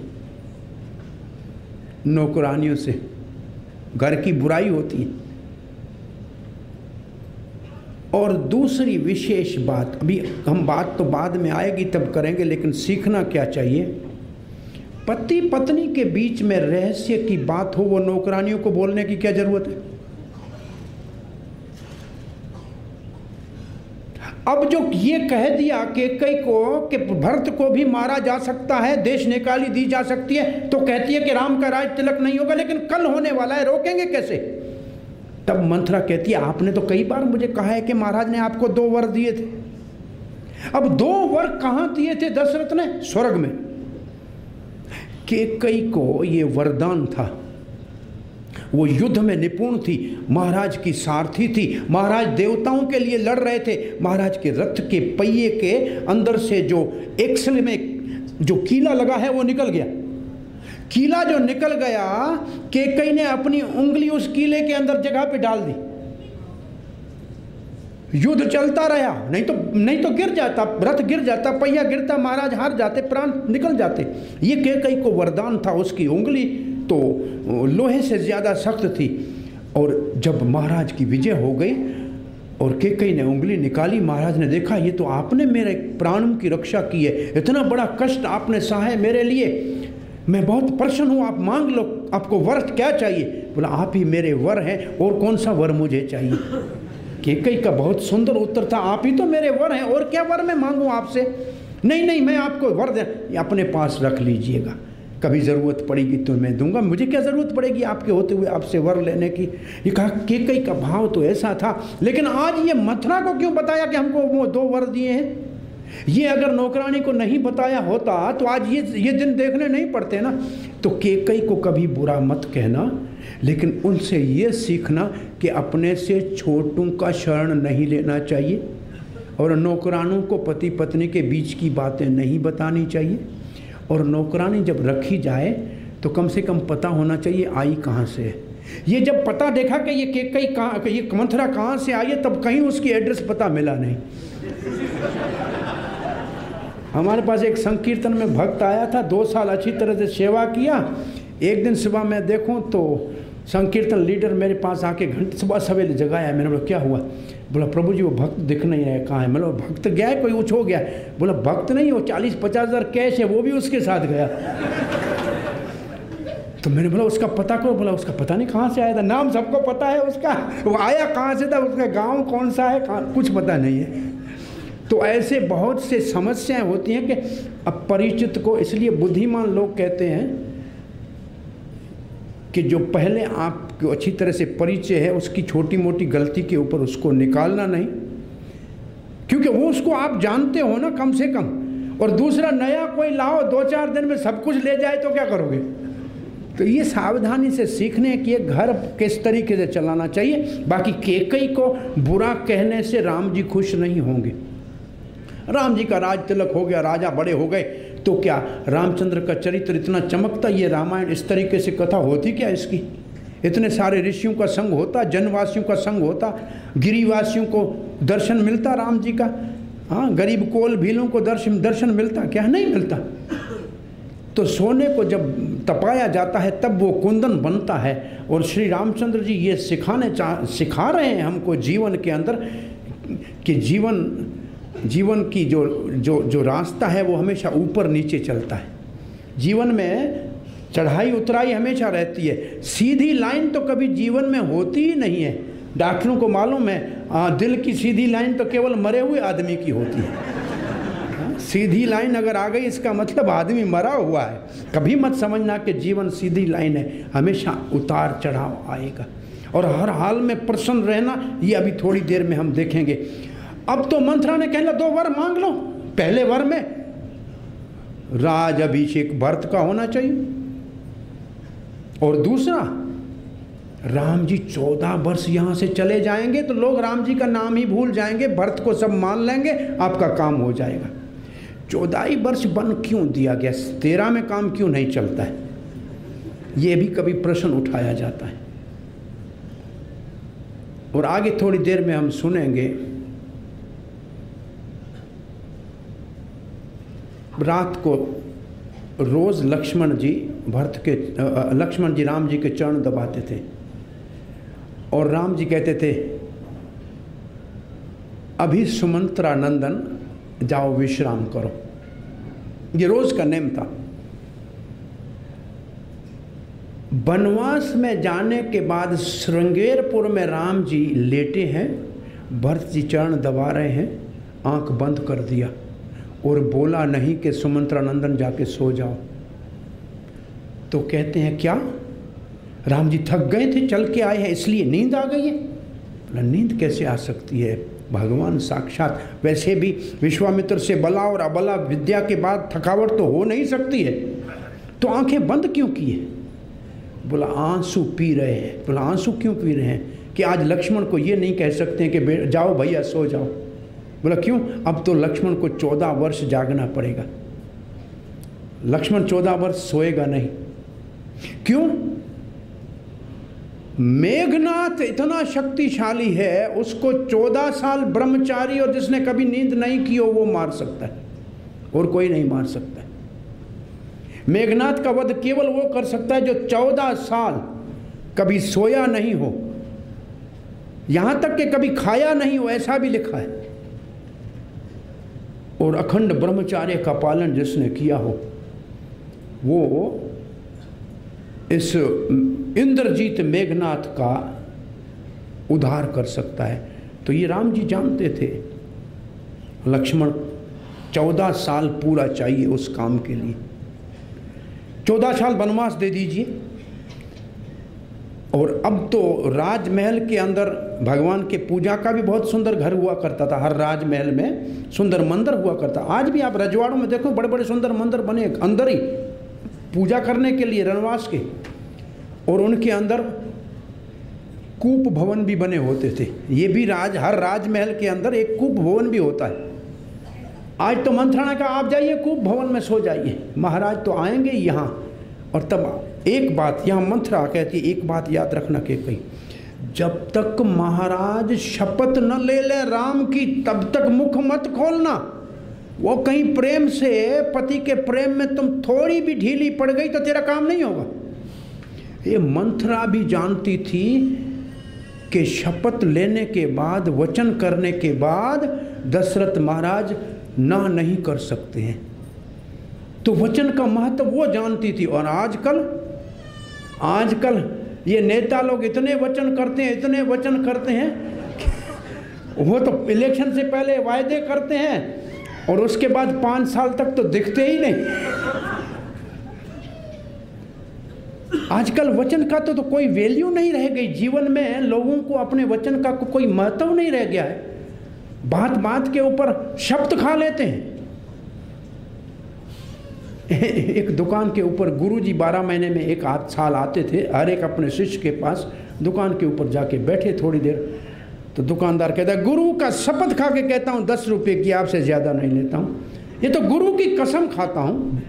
नौकरानियों से घर की बुराई होती है। और दूसरी विशेष बात, अभी हम बात तो बाद में आएगी तब करेंगे, लेकिन सीखना क्या चाहिए? पति पत्नी के बीच में रहस्य की बात हो, वो नौकरानियों को बोलने की क्या जरूरत है? अब जो ये कह दिया केकई को कि भरत को भी मारा जा सकता है, देश निकाली दी जा सकती है, तो कहती है कि राम का राज तिलक नहीं होगा, लेकिन कल होने वाला है, रोकेंगे कैसे? तब मंथरा कहती है आपने तो कई बार मुझे कहा है कि महाराज ने आपको 2 वर दिए थे। अब 2 वर कहां दिए थे दशरथ ने? स्वर्ग में। केकई को ये वरदान था। वो युद्ध में निपुण थी, महाराज की सारथी थी, महाराज देवताओं के लिए लड़ रहे थे। महाराज के रथ के पहिए के अंदर से जो एक्सल में जो कीला लगा है वो निकल गया। कीला जो निकल गया, केकई ने अपनी उंगली उस कीले के अंदर जगह पे डाल दी। युद्ध चलता रहा, नहीं तो गिर जाता, रथ गिर जाता, पहिया गिरता, महाराज हार जाते, प्राण निकल जाते। ये केकई को वरदान था। उसकी उंगली तो लोहे से ज़्यादा सख्त थी। और जब महाराज की विजय हो गई और केकई ने उंगली निकाली, महाराज ने देखा ये तो आपने मेरे प्राणों की रक्षा की है, इतना बड़ा कष्ट आपने सहा है मेरे लिए, मैं बहुत प्रसन्न हूँ, आप मांग लो, आपको वर क्या चाहिए? बोला आप ही मेरे वर हैं, और कौन सा वर मुझे चाहिए? केकई का बहुत सुंदर उत्तर था, आप ही तो मेरे वर हैं, और क्या वर मैं मांगूं आपसे? नहीं मैं आपको वर दे, अपने पास रख लीजिएगा, कभी ज़रूरत पड़ेगी तो मैं दूंगा, मुझे क्या ज़रूरत पड़ेगी आपके होते हुए आपसे वर लेने की। ये कहा केकई का भाव तो ऐसा था। लेकिन आज ये मथुरा को क्यों बताया कि हमको वो 2 वर दिए हैं? ये अगर नौकरानी को नहीं बताया होता तो आज ये दिन देखने नहीं पड़ते ना। तो केकई को कभी बुरा मत कहना, लेकिन उनसे ये सीखना कि अपने से छोटों का शरण नहीं लेना चाहिए, और नौकरानों को पति पत्नी के बीच की बातें नहीं बतानी चाहिए। और नौकरानी जब रखी जाए तो कम से कम पता होना चाहिए आई कहाँ से है। ये जब पता देखा कि ये केकई कहाँ, ये मंथरा कहाँ से आई है, तब कहीं उसकी एड्रेस पता मिला नहीं। हमारे पास एक संकीर्तन में भक्त आया था, 2 साल अच्छी तरह से सेवा किया। एक दिन सुबह मैं देखूं तो संकीर्तन लीडर मेरे पास आके घंटे सुबह सवेरे जगाया। मैंने बोला क्या हुआ? बोला प्रभु जी वो भक्त दिख नहीं रहा है, कहाँ है? मतलब भक्त गया है, कोई उछ हो गया? बोला भक्त नहीं, वो 40-50 हज़ार कैश है, वो भी उसके साथ गया। तो मैंने बोला उसका पता करो। बोला उसका पता नहीं कहाँ से आया था, नाम सबको पता है उसका, वो आया कहाँ से था, उसका गांव कौन सा है, कुछ पता नहीं है। तो ऐसे बहुत से समस्याएं होती हैं कि अपरिचित को, इसलिए बुद्धिमान लोग कहते हैं कि जो पहले आपको अच्छी तरह से परिचय है उसकी छोटी मोटी गलती के ऊपर उसको निकालना नहीं, क्योंकि वो उसको आप जानते हो ना कम से कम। और दूसरा नया कोई लाओ 2-4 दिन में सब कुछ ले जाए तो क्या करोगे? तो ये सावधानी से सीखने कि घर किस तरीके से चलाना चाहिए। बाकी केकई को बुरा कहने से राम जी खुश नहीं होंगे। राम जी का राज तिलक हो गया, राजा बड़े हो गए, तो क्या रामचंद्र का चरित्र इतना चमकता? ये रामायण इस तरीके से कथा होती क्या इसकी? इतने सारे ऋषियों का संग होता, जनवासियों का संग होता, गिरिवासियों को दर्शन मिलता राम जी का। हाँ, गरीब कोल भीलों को दर्शन मिलता क्या? नहीं मिलता। तो सोने को जब तपाया जाता है तब वो कुंदन बनता है। और श्री रामचंद्र जी ये सिखा रहे हैं हमको जीवन के अंदर कि जीवन की जो रास्ता है वो हमेशा ऊपर नीचे चलता है। जीवन में चढ़ाई उतराई हमेशा रहती है, सीधी लाइन तो कभी जीवन में होती ही नहीं है। डॉक्टरों को मालूम है दिल की सीधी लाइन तो केवल मरे हुए आदमी की होती है। सीधी लाइन अगर आ गई इसका मतलब आदमी मरा हुआ है। कभी मत समझना कि जीवन सीधी लाइन है, हमेशा उतार चढ़ाव आएगा। और हर हाल में प्रसन्न रहना, ये अभी थोड़ी देर में हम देखेंगे। अब तो मंथरा ने कहना 2 वर मांग लो। पहले वर में राज अभिषेक भरत का होना चाहिए, और दूसरा राम जी 14 वर्ष यहाँ से चले जाएंगे तो लोग राम जी का नाम ही भूल जाएंगे, भरत को सब मान लेंगे, आपका काम हो जाएगा। 14 वर्ष बन क्यों दिया गया? 13 में काम क्यों नहीं चलता है? ये भी कभी प्रश्न उठाया जाता है। और आगे थोड़ी देर में हम सुनेंगे, रात को रोज लक्ष्मण जी राम जी के चरण दबाते थे और राम जी कहते थे अभी सुमंत्रा नंदन जाओ विश्राम करो। ये रोज का नेम था। वनवास में जाने के बाद श्रृंगेरपुर में राम जी लेटे हैं, भरत जी चरण दबा रहे हैं, आंख बंद कर दिया और बोला नहीं कि सुमंत्रा नंदन जाके सो जाओ। तो कहते हैं क्या राम जी थक गए थे, चल के आए हैं इसलिए नींद आ गई है? नींद कैसे आ सकती है? भगवान साक्षात। वैसे भी विश्वामित्र से बला और अबला विद्या के बाद थकावट तो हो नहीं सकती है, तो आंखें बंद क्यों की है? बोला आंसू पी रहे हैं। बोला आंसू क्यों पी रहे हैं? कि आज लक्ष्मण को ये नहीं कह सकते कि जाओ भैया सो जाओ। बोला क्यों? अब तो लक्ष्मण को 14 वर्ष जागना पड़ेगा। लक्ष्मण 14 वर्ष सोएगा नहीं। क्यों? मेघनाथ इतना शक्तिशाली है, उसको 14 साल ब्रह्मचारी और जिसने कभी नींद नहीं की हो वो मार सकता है, और कोई नहीं मार सकता है। मेघनाथ का वध केवल वो कर सकता है जो 14 साल कभी सोया नहीं हो, यहां तक कि कभी खाया नहीं हो, ऐसा भी लिखा है। और अखंड ब्रह्मचार्य का पालन जिसने किया हो वो इस इंद्रजीत मेघनाथ का उद्धार कर सकता है। तो ये राम जी जानते थे लक्ष्मण 14 साल पूरा चाहिए उस काम के लिए। 14 साल वनवास दे दीजिए। और अब तो राजमहल के अंदर भगवान के पूजा का भी बहुत सुंदर घर हुआ करता था। हर राजमहल में सुंदर मंदिर हुआ करता। आज भी आप रजवाड़ों में देखो बड़े बड़े सुंदर मंदिर बने अंदर ही पूजा करने के लिए रणवास के, और उनके अंदर कूप भवन भी बने होते थे। ये भी हर राजमहल के अंदर एक कूप भवन भी होता है। आज तो मंत्रणा का आप जाइए कूप भवन में सो जाइए, महाराज तो आएंगे यहाँ। और तब एक बात यहाँ मंत्रा कहती है, एक बात याद रखना कि कहीं जब तक महाराज शपथ न ले ले राम की तब तक मुख मत खोलना। वो कहीं प्रेम से, पति के प्रेम में तुम थोड़ी भी ढीली पड़ गई तो तेरा काम नहीं होगा। ये मंथरा भी जानती थी कि शपथ लेने के बाद, वचन करने के बाद दशरथ महाराज ना नहीं कर सकते हैं, तो वचन का महत्व वो जानती थी। और आजकल ये नेता लोग इतने वचन करते हैं, इतने वचन करते हैं, वो तो इलेक्शन से पहले वायदे करते हैं और उसके बाद 5 साल तक तो दिखते ही नहीं। आजकल वचन का तो कोई वैल्यू नहीं रह गई जीवन में, लोगों को अपने वचन का कोई महत्व नहीं रह गया है। बात बात के ऊपर शब्द खा लेते हैं। एक दुकान के ऊपर गुरुजी 12 महीने में एक आध साल आते थे, हर एक अपने शिष्य के पास दुकान के ऊपर जाके बैठे थोड़ी देर, तो दुकानदार कहता है, गुरु का शपथ खा के कहता हूँ 10 रुपये की आपसे ज़्यादा नहीं लेता हूँ, ये तो गुरु की कसम खाता हूँ।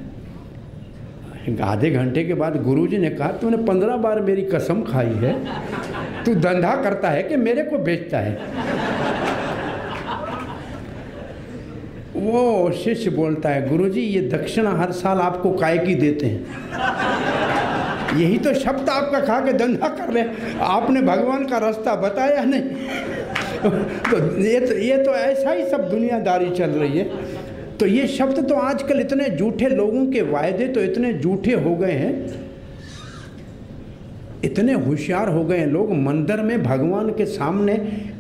आधे घंटे के बाद गुरुजी ने कहा, तूने 15 बार मेरी कसम खाई है, तू धंधा करता है कि मेरे को बेचता है? वो शिष्य बोलता है, गुरुजी ये दक्षिणा हर साल आपको काय की देते हैं, यही तो शब्द आपका खा के धंधा कर रहे हैं, आपने भगवान का रास्ता बताया नहीं। तो ये तो ऐसा ही सब दुनियादारी चल रही है। तो ये शब्द तो आजकल इतने झूठे, लोगों के वायदे तो इतने झूठे हो गए हैं, इतने होशियार हो गए हैं लोग। मंदिर में भगवान के सामने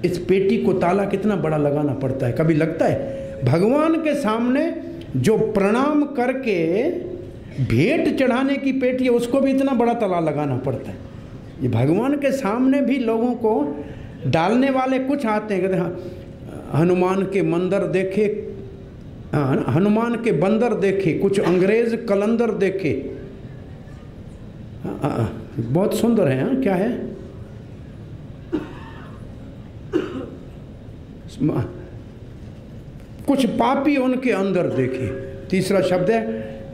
इस पेटी को ताला कितना बड़ा लगाना पड़ता है, कभी लगता है? भगवान के सामने जो प्रणाम करके भेंट चढ़ाने की पेटी है, उसको भी इतना बड़ा ताला लगाना पड़ता है। ये भगवान के सामने भी लोगों को डालने वाले कुछ आते हैं, कहते हैं हनुमान के मंदिर देखे, हनुमान के बंदर देखे, कुछ अंग्रेज कलंदर देखे। बहुत सुंदर है। हाँ, क्या है? कुछ पापी उनके अंदर देखे। तीसरा शब्द है,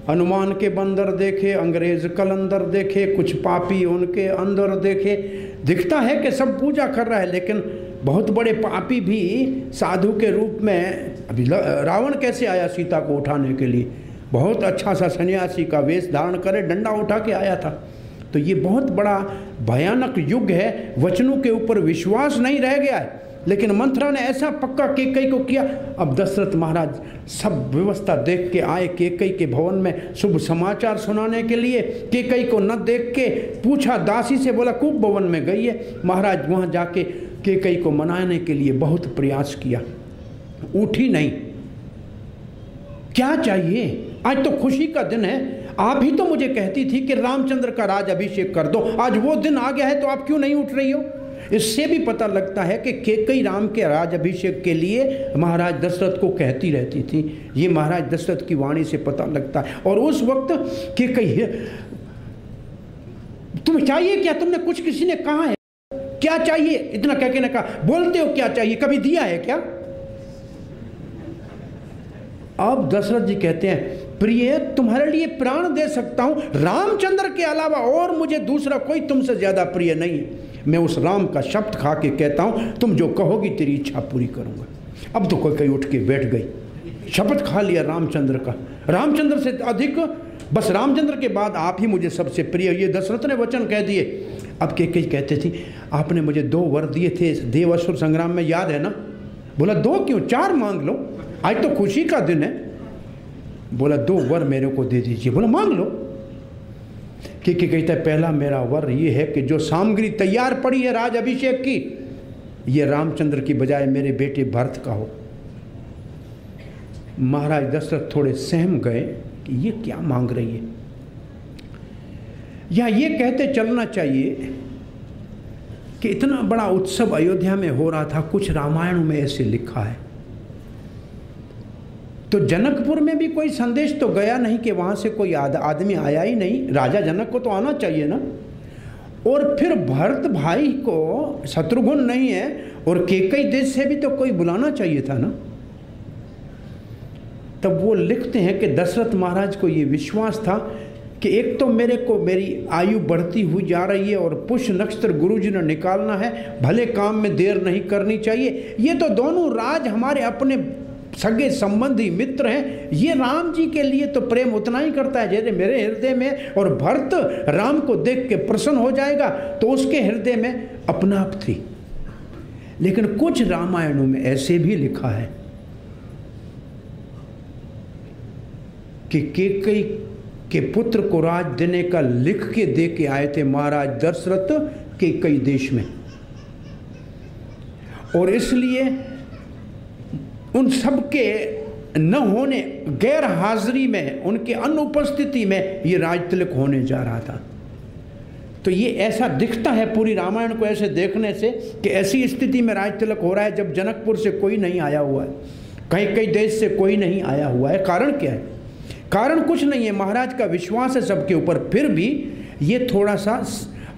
हनुमान के बंदर देखे, अंग्रेज कलंदर देखे, कुछ पापी उनके अंदर देखे। दिखता है कि सब पूजा कर रहा है, लेकिन बहुत बड़े पापी भी साधु के रूप में। अभी रावण कैसे आया सीता को उठाने के लिए? बहुत अच्छा सा सन्यासी का वेश धारण करे, डंडा उठा के आया था। तो ये बहुत बड़ा भयानक युग है, वचनों के ऊपर विश्वास नहीं रह गया है। लेकिन मंथरा ने ऐसा पक्का केकई को किया। अब दशरथ महाराज सब व्यवस्था देख के आए केकई के भवन में शुभ समाचार सुनाने के लिए। केकई को न देख के पूछा, दासी से बोला खूब भवन में गई है। महाराज वहाँ जाके केकई को मनाने के लिए बहुत प्रयास किया, उठी नहीं। क्या चाहिए? आज तो खुशी का दिन है, आप ही तो मुझे कहती थी कि रामचंद्र का राज अभिषेक कर दो। आज वो दिन आ गया है, तो आप क्यों नहीं उठ रही हो? इससे भी पता लगता है कि केकई राम के राज अभिषेक के लिए महाराज दशरथ को कहती रहती थी। ये महाराज दशरथ की वाणी से पता लगता है। और उस वक्त केकई, तुम्हें चाहिए क्या? तुमने कुछ किसी ने कहा है क्या चाहिए? इतना कह के ने कहा, बोलते हो क्या चाहिए, कभी दिया है क्या? अब दशरथ जी कहते हैं, प्रिय तुम्हारे लिए प्राण दे सकता हूं, रामचंद्र के अलावा और मुझे दूसरा कोई तुमसे ज्यादा प्रिय नहीं है। मैं उस राम का शब्द खा के कहता हूं, तुम जो कहोगी तेरी इच्छा पूरी करूंगा। अब तो कोई उठ के बैठ गई, शपथ खा लिया रामचंद्र का। रामचंद्र से अधिक, बस रामचंद्र के बाद आप ही मुझे सबसे प्रिय, ये दशरथ ने वचन कह दिए। अब केकई कहते थी, आपने मुझे 2 वर दिए थे देव असुर संग्राम में, याद है ना? बोला 2 क्यों, 4 मांग लो, आज तो खुशी का दिन है। बोला 2 वर मेरे को दे दीजिए। बोला मांग लो। कि कहता है, पहला मेरा वर ये है कि जो सामग्री तैयार पड़ी है राज अभिषेक की, ये रामचंद्र की बजाय मेरे बेटे भरत का हो। महाराज दशरथ थोड़े सहम गए कि ये क्या मांग रही है। या ये कहते चलना चाहिए कि इतना बड़ा उत्सव अयोध्या में हो रहा था, कुछ रामायण में ऐसे लिखा है, तो जनकपुर में भी कोई संदेश तो गया नहीं कि वहाँ से कोई आदमी आया ही नहीं। राजा जनक को तो आना चाहिए ना। और फिर भरत भाई को शत्रुघ्न नहीं है, और केकई देश से भी तो कोई बुलाना चाहिए था ना। तब वो लिखते हैं कि दशरथ महाराज को ये विश्वास था कि एक तो मेरी आयु बढ़ती हुई जा रही है, और पुष्य नक्षत्र गुरुजी ने निकालना है, भले काम में देर नहीं करनी चाहिए। ये तो दोनों राज हमारे अपने सगे संबंधी मित्र हैं, ये राम जी के लिए तो प्रेम उतना ही करता है जैसे मेरे हृदय में। और भरत राम को देख के प्रसन्न हो जाएगा तो उसके हृदय में अपनाप थी। लेकिन कुछ रामायणों में ऐसे भी लिखा है कि कैकेयी के पुत्र को राज देने का लिख के दे के आए थे महाराज दशरथ कैकेयी देश में, और इसलिए उन सब के न होने, गैर हाजिरी में, उनके अनुपस्थिति में ये राज तिलक होने जा रहा था। तो ये ऐसा दिखता है पूरी रामायण को ऐसे देखने से कि ऐसी स्थिति में राज तिलक हो रहा है जब जनकपुर से कोई नहीं आया हुआ है, कहीं कई देश से कोई नहीं आया हुआ है। कारण क्या है? कारण कुछ नहीं है, महाराज का विश्वास है सबके ऊपर। फिर भी ये थोड़ा सा,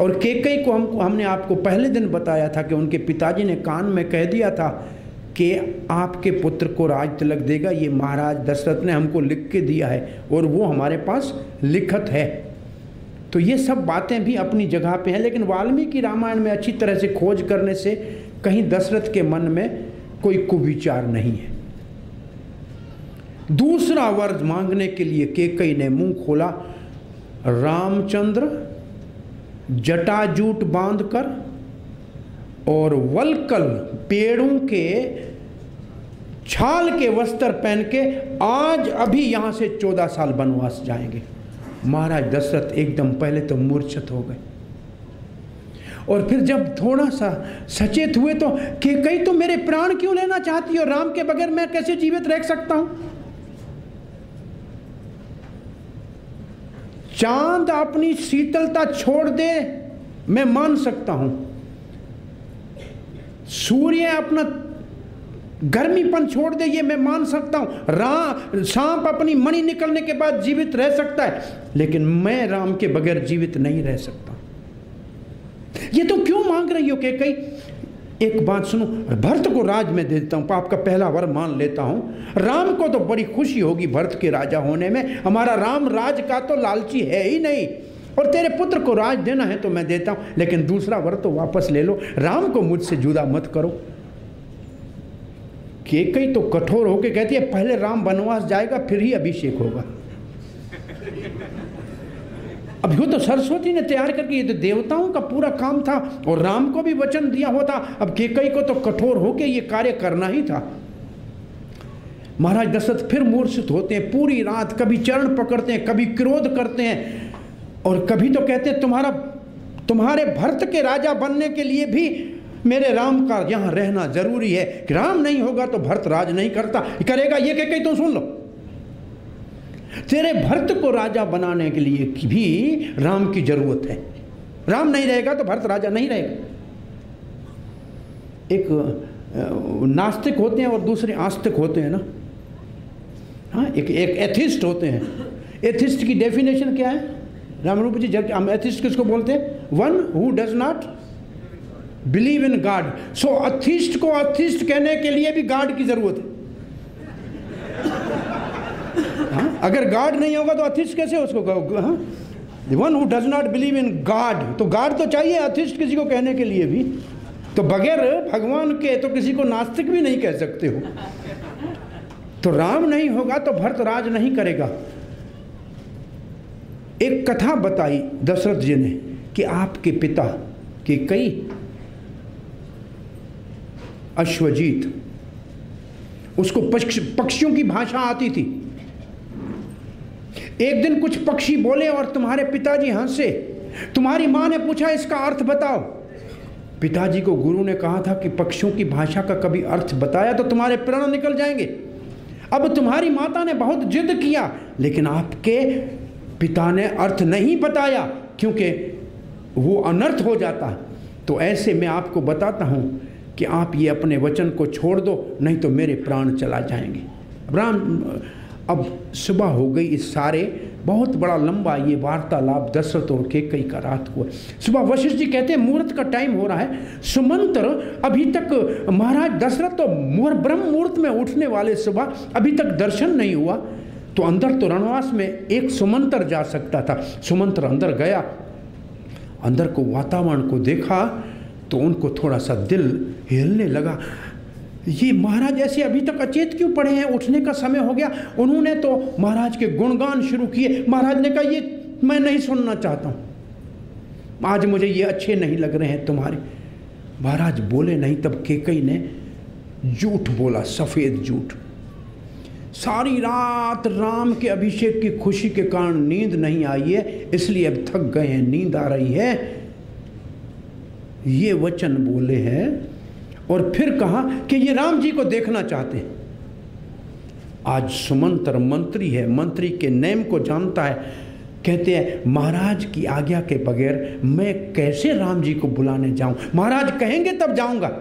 और कैकेयी को हमने आपको पहले दिन बताया था कि उनके पिताजी ने कान में कह दिया था कि आपके पुत्र को राज तिलक देगा, ये महाराज दशरथ ने हमको लिख के दिया है और वो हमारे पास लिखत है। तो ये सब बातें भी अपनी जगह पे हैं, लेकिन वाल्मीकि रामायण में अच्छी तरह से खोज करने से कहीं दशरथ के मन में कोई कुविचार नहीं है। दूसरा वर मांगने के लिए कैकेयी ने मुंह खोला। रामचंद्र जटाजूट बांधकर और वलकल पेड़ों के छाल के वस्त्र पहन के आज अभी यहां से 14 साल वनवास जाएंगे। महाराज दशरथ एकदम पहले तो मूर्छित हो गए, और फिर जब थोड़ा सा सचेत हुए तो कैकेयी तो मेरे प्राण क्यों लेना चाहती हो? राम के बगैर मैं कैसे जीवित रह सकता हूं? चांद अपनी शीतलता छोड़ दे मैं मान सकता हूं, सूर्य अपना गर्मीपन छोड़ दे ये मैं मान सकता हूं, सांप अपनी मणि निकलने के बाद जीवित रह सकता है, लेकिन मैं राम के बगैर जीवित नहीं रह सकता। ये तो क्यों मांग रही हो कैकेयी? एक बात सुनो, भरत को राज में दे देता हूं, पाप का पहला वर मान लेता हूं। राम को तो बड़ी खुशी होगी भरत के राजा होने में, हमारा राम राज का तो लालची है ही नहीं, और तेरे पुत्र को राज देना है तो मैं देता हूं, लेकिन दूसरा वर तो वापस ले लो, राम को मुझसे जुदा मत करो। कैकेयी तो कठोर होकर कहती है पहले राम वनवास जाएगा फिर ही अभिषेक होगा। अब यो तो सरस्वती ने तैयार करके, ये तो देवताओं का पूरा काम था और राम को भी वचन दिया होता, अब कैकेयी को तो कठोर होकर ये कार्य करना ही था। महाराज दशरथ फिर मूर्छित होते हैं, पूरी रात कभी चरण पकड़ते हैं, कभी क्रोध करते हैं, और कभी तो कहते हैं तुम्हारे भरत के राजा बनने के लिए भी मेरे राम का यहां रहना जरूरी है, कि राम नहीं होगा तो भरत राज नहीं करेगा। ये कैकेयी तो सुन लो, तेरे भरत को राजा बनाने के लिए भी राम की जरूरत है, राम नहीं रहेगा तो भरत राजा नहीं रहेगा। एक नास्तिक होते हैं और दूसरे आस्तिक होते हैं ना, हाँ, एक एथिस्ट होते हैं। एथिस्ट की डेफिनेशन क्या है रामरूप जी? जब हम एथिस्ट किसको बोलते हैं? One who does not believe in God. So atheist को अथिस्ट कहने के लिए भी गॉड की जरूरत है। हाँ? अगर गॉड नहीं होगा तो अथिस्ट कैसे उसको कहोगे? हाँ, one who does not believe in God, तो गॉड तो चाहिए अथिस्ट किसी को कहने के लिए भी। तो बगैर भगवान के तो किसी को नास्तिक भी नहीं कह सकते हो। तो राम नहीं होगा तो भरत राज नहीं करेगा। एक कथा बताई दशरथ जी ने कि आपके पिता कैकेयी अश्वजीत, उसको पक्षियों की भाषा आती थी। एक दिन कुछ पक्षी बोले और तुम्हारे पिताजी हंसे। तुम्हारी मां ने पूछा इसका अर्थ बताओ। पिताजी को गुरु ने कहा था कि पक्षियों की भाषा का कभी अर्थ बताया तो तुम्हारे प्राण निकल जाएंगे। अब तुम्हारी माता ने बहुत जिद किया, लेकिन आपके पिता ने अर्थ नहीं बताया क्योंकि वो अनर्थ हो जाता। तो ऐसे मैं आपको बताता हूं कि आप ये अपने वचन को छोड़ दो, नहीं तो मेरे प्राण चला जाएंगे। अब सुबह हो गई। इस सारे बहुत बड़ा लंबा ये वार्तालाप दशरथ और कैकेयी का रात को। सुबह वशिष्ठ जी कहते हैं मुहूर्त का टाइम हो रहा है, सुमंत्र अभी तक, महाराज दशरथ तो ब्रह्म मुहूर्त में उठने वाले, सुबह अभी तक दर्शन नहीं हुआ। तो अंदर तो रणवास में एक सुमंत्र जा सकता था। सुमंत्र अंदर गया, अंदर को वातावरण को देखा तो उनको थोड़ा सा दिल हिलने लगा। ये महाराज ऐसे अभी तक अचेत क्यों पड़े हैं, उठने का समय हो गया। उन्होंने तो महाराज के गुणगान शुरू किए। महाराज ने कहा ये मैं नहीं सुनना चाहता हूँ, आज मुझे ये अच्छे नहीं लग रहे हैं तुम्हारे। महाराज बोले नहीं। तब कैकेयी ने झूठ बोला, सफेद झूठ। सारी रात राम के अभिषेक की खुशी के कारण नींद नहीं आई है, इसलिए अब थक गए हैं, नींद आ रही है, ये वचन बोले हैं। और फिर कहा कि ये राम जी को देखना चाहते हैं। आज सुमंत्र मंत्री है, मंत्री के नेम को जानता है। कहते हैं महाराज की आज्ञा के बगैर मैं कैसे राम जी को बुलाने जाऊं, महाराज कहेंगे तब जाऊंगा।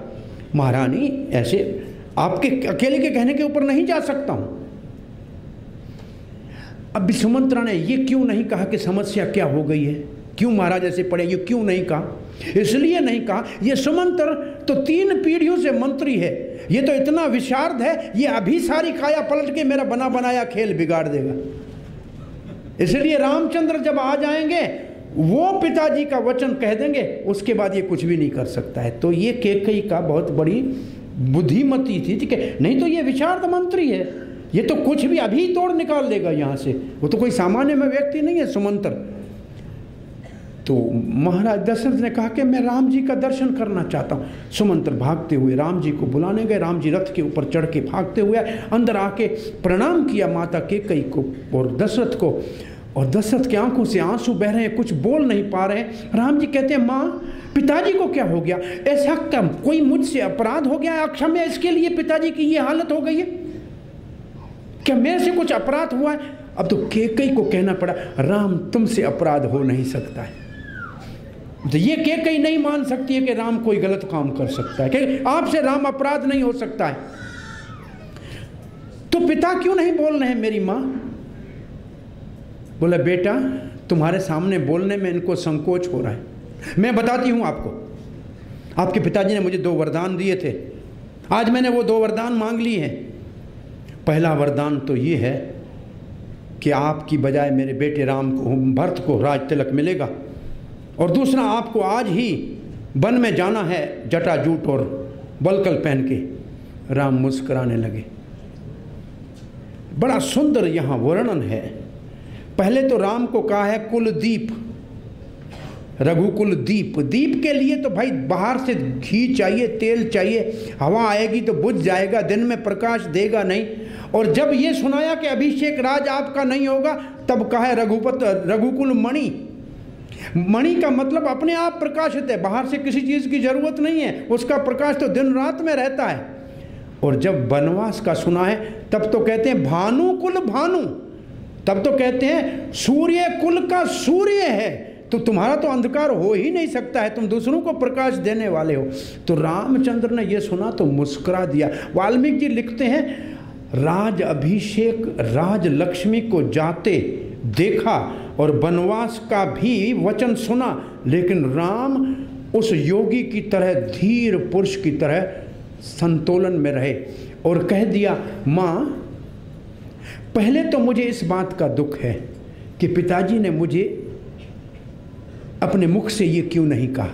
महारानी ऐसे आपके अकेले के कहने के ऊपर नहीं जा सकता हूं। अब सुमंत्रा ने ये क्यों नहीं कहा कि समस्या क्या हो गई है, क्यों महाराज ऐसे पड़े, ये क्यों नहीं कहा? इसलिए नहीं कहा, ये सुमंत्र तो 3 पीढ़ियों से मंत्री है, ये तो इतना विशारद है, ये अभी सारी काया पलट के मेरा बना बनाया खेल बिगाड़ देगा। इसलिए रामचंद्र जब आ जाएंगे वो पिताजी का वचन कह देंगे, उसके बाद ये कुछ भी नहीं कर सकता है। तो ये कैकेयी का बहुत बड़ी बुद्धिमती थी, ठीक है। नहीं तो ये विशारद मंत्री है, ये तो कुछ भी अभी तोड़ निकाल देगा यहाँ से, वो तो कोई सामान्य में व्यक्ति नहीं है सुमंत्र। तो महाराज दशरथ ने कहा कि मैं राम जी का दर्शन करना चाहता हूँ। सुमंत्र भागते हुए राम जी को बुलाने गए। राम जी रथ के ऊपर चढ़ के भागते हुए अंदर आके प्रणाम किया माता कैकेयी को और दशरथ को। और दशरथ की आंखों से आंसू बह रहे हैं, कुछ बोल नहीं पा रहे हैं। राम जी कहते हैं माँ पिताजी को क्या हो गया, ऐसा क्या कोई मुझसे अपराध हो गया, अक्षम्य इसके लिए पिताजी की ये हालत हो गई है, क्या मेरे से कुछ अपराध हुआ है? अब तो कैकेयी को कहना पड़ा राम तुमसे अपराध हो नहीं सकता है। तो ये कैकेयी नहीं मान सकती है कि राम कोई गलत काम कर सकता है, कि आपसे राम अपराध नहीं हो सकता है। तो पिता क्यों नहीं बोल रहे हैं मेरी माँ? बोला बेटा तुम्हारे सामने बोलने में इनको संकोच हो रहा है, मैं बताती हूं आपको। आपके पिताजी ने मुझे 2 वरदान दिए थे, आज मैंने वो 2 वरदान मांग लिए हैं। पहला वरदान तो ये है कि आपकी बजाय मेरे बेटे राम को, भरत को राज तिलक मिलेगा, और दूसरा आपको आज ही वन में जाना है जटाजूट और बलकल पहन के। राम मुस्कुराने लगे। बड़ा सुंदर यहाँ वर्णन है। पहले तो राम को कहा है कुलदीप, रघुकुल दीप। दीप के लिए तो भाई बाहर से घी चाहिए, तेल चाहिए, हवा आएगी तो बुझ जाएगा, दिन में प्रकाश देगा नहीं। और जब ये सुनाया कि अभिषेक राज आपका नहीं होगा, तब कहा है रघुकुल मणि। मणि का मतलब अपने आप प्रकाशित है, बाहर से किसी चीज की जरूरत नहीं है, उसका प्रकाश तो दिन रात में रहता है। और जब वनवास का सुना है तब तो कहते हैं भानुकुल भानु, तब तो कहते हैं सूर्य कुल का सूर्य है, तो तुम्हारा तो अंधकार हो ही नहीं सकता है, तुम दूसरों को प्रकाश देने वाले हो। तो रामचंद्र ने यह सुना तो मुस्कुरा दिया। वाल्मीकि जी लिखते हैं राज अभिषेक राज लक्ष्मी को जाते देखा और वनवास का भी वचन सुना, लेकिन राम उस योगी की तरह धीर पुरुष की तरह संतुलन में रहे और कह दिया माँ पहले तो मुझे इस बात का दुख है कि पिताजी ने मुझे अपने मुख से ये क्यों नहीं कहा,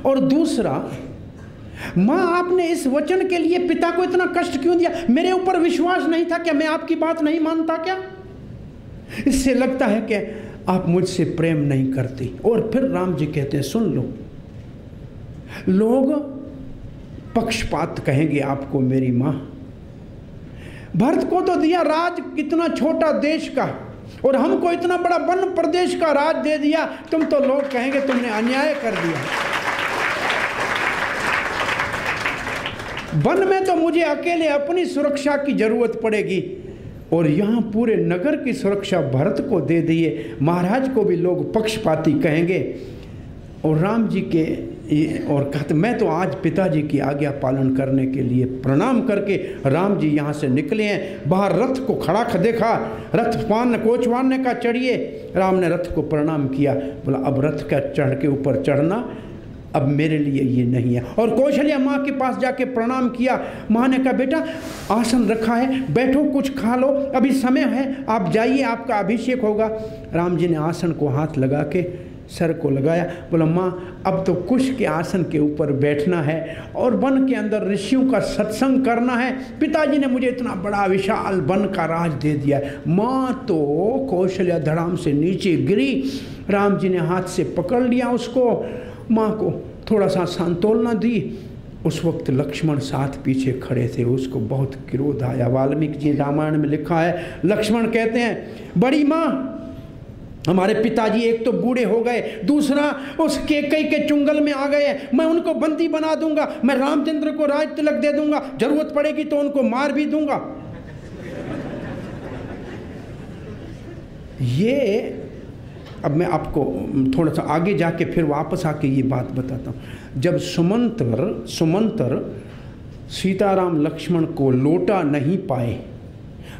और दूसरा मां आपने इस वचन के लिए पिता को इतना कष्ट क्यों दिया? मेरे ऊपर विश्वास नहीं था क्या? मैं आपकी बात नहीं मानता क्या? इससे लगता है कि आप मुझसे प्रेम नहीं करती। और फिर राम जी कहते हैं सुन लो, लोग पक्षपात कहेंगे आपको मेरी मां, भरत को तो दिया राज कितना छोटा देश का, और हमको इतना बड़ा वन प्रदेश का राज दे दिया, तुम तो लोग कहेंगे तुमने अन्याय कर दिया। वन में तो मुझे अकेले अपनी सुरक्षा की जरूरत पड़ेगी, और यहाँ पूरे नगर की सुरक्षा भरत को दे दिए, महाराज को भी लोग पक्षपाती कहेंगे। और राम जी के और कहते मैं तो आज पिताजी की आज्ञा पालन करने के लिए प्रणाम करके राम जी यहाँ से निकले हैं। बाहर रथ को खड़ा देखा, रथ कोचवान का चढ़िए। राम ने रथ को प्रणाम किया, बोला अब रथ का चढ़ के ऊपर चढ़ना अब मेरे लिए ये नहीं है। और कौशल्या माँ के पास जाके प्रणाम किया। माँ ने कहा बेटा आसन रखा है, बैठो कुछ खा लो, अभी समय है, आप जाइए आपका अभिषेक होगा। राम जी ने आसन को हाथ लगा के सर को लगाया, बोला माँ अब तो कुश के आसन के ऊपर बैठना है और वन के अंदर ऋषियों का सत्संग करना है। पिताजी ने मुझे इतना बड़ा विशाल वन का राज दे दिया। माँ तो कौशल्या धड़ाम से नीचे गिरी, राम जी ने हाथ से पकड़ लिया उसको, माँ को थोड़ा सा सांत्वना दी। उस वक्त लक्ष्मण साथ पीछे खड़े थे, उसको बहुत क्रोध आया। वाल्मीकि जी रामायण में लिखा है, लक्ष्मण कहते हैं बड़ी माँ हमारे पिताजी एक तो बूढ़े हो गए, दूसरा उस कैकेयी के चुंगल में आ गए, मैं उनको बंदी बना दूंगा, मैं रामचंद्र को राज तिलक दे दूंगा, जरूरत पड़ेगी तो उनको मार भी दूंगा। ये अब मैं आपको थोड़ा सा आगे जाके फिर वापस आके ये बात बताता हूँ। जब सुमंत्र सीताराम लक्ष्मण को लौटा नहीं पाए,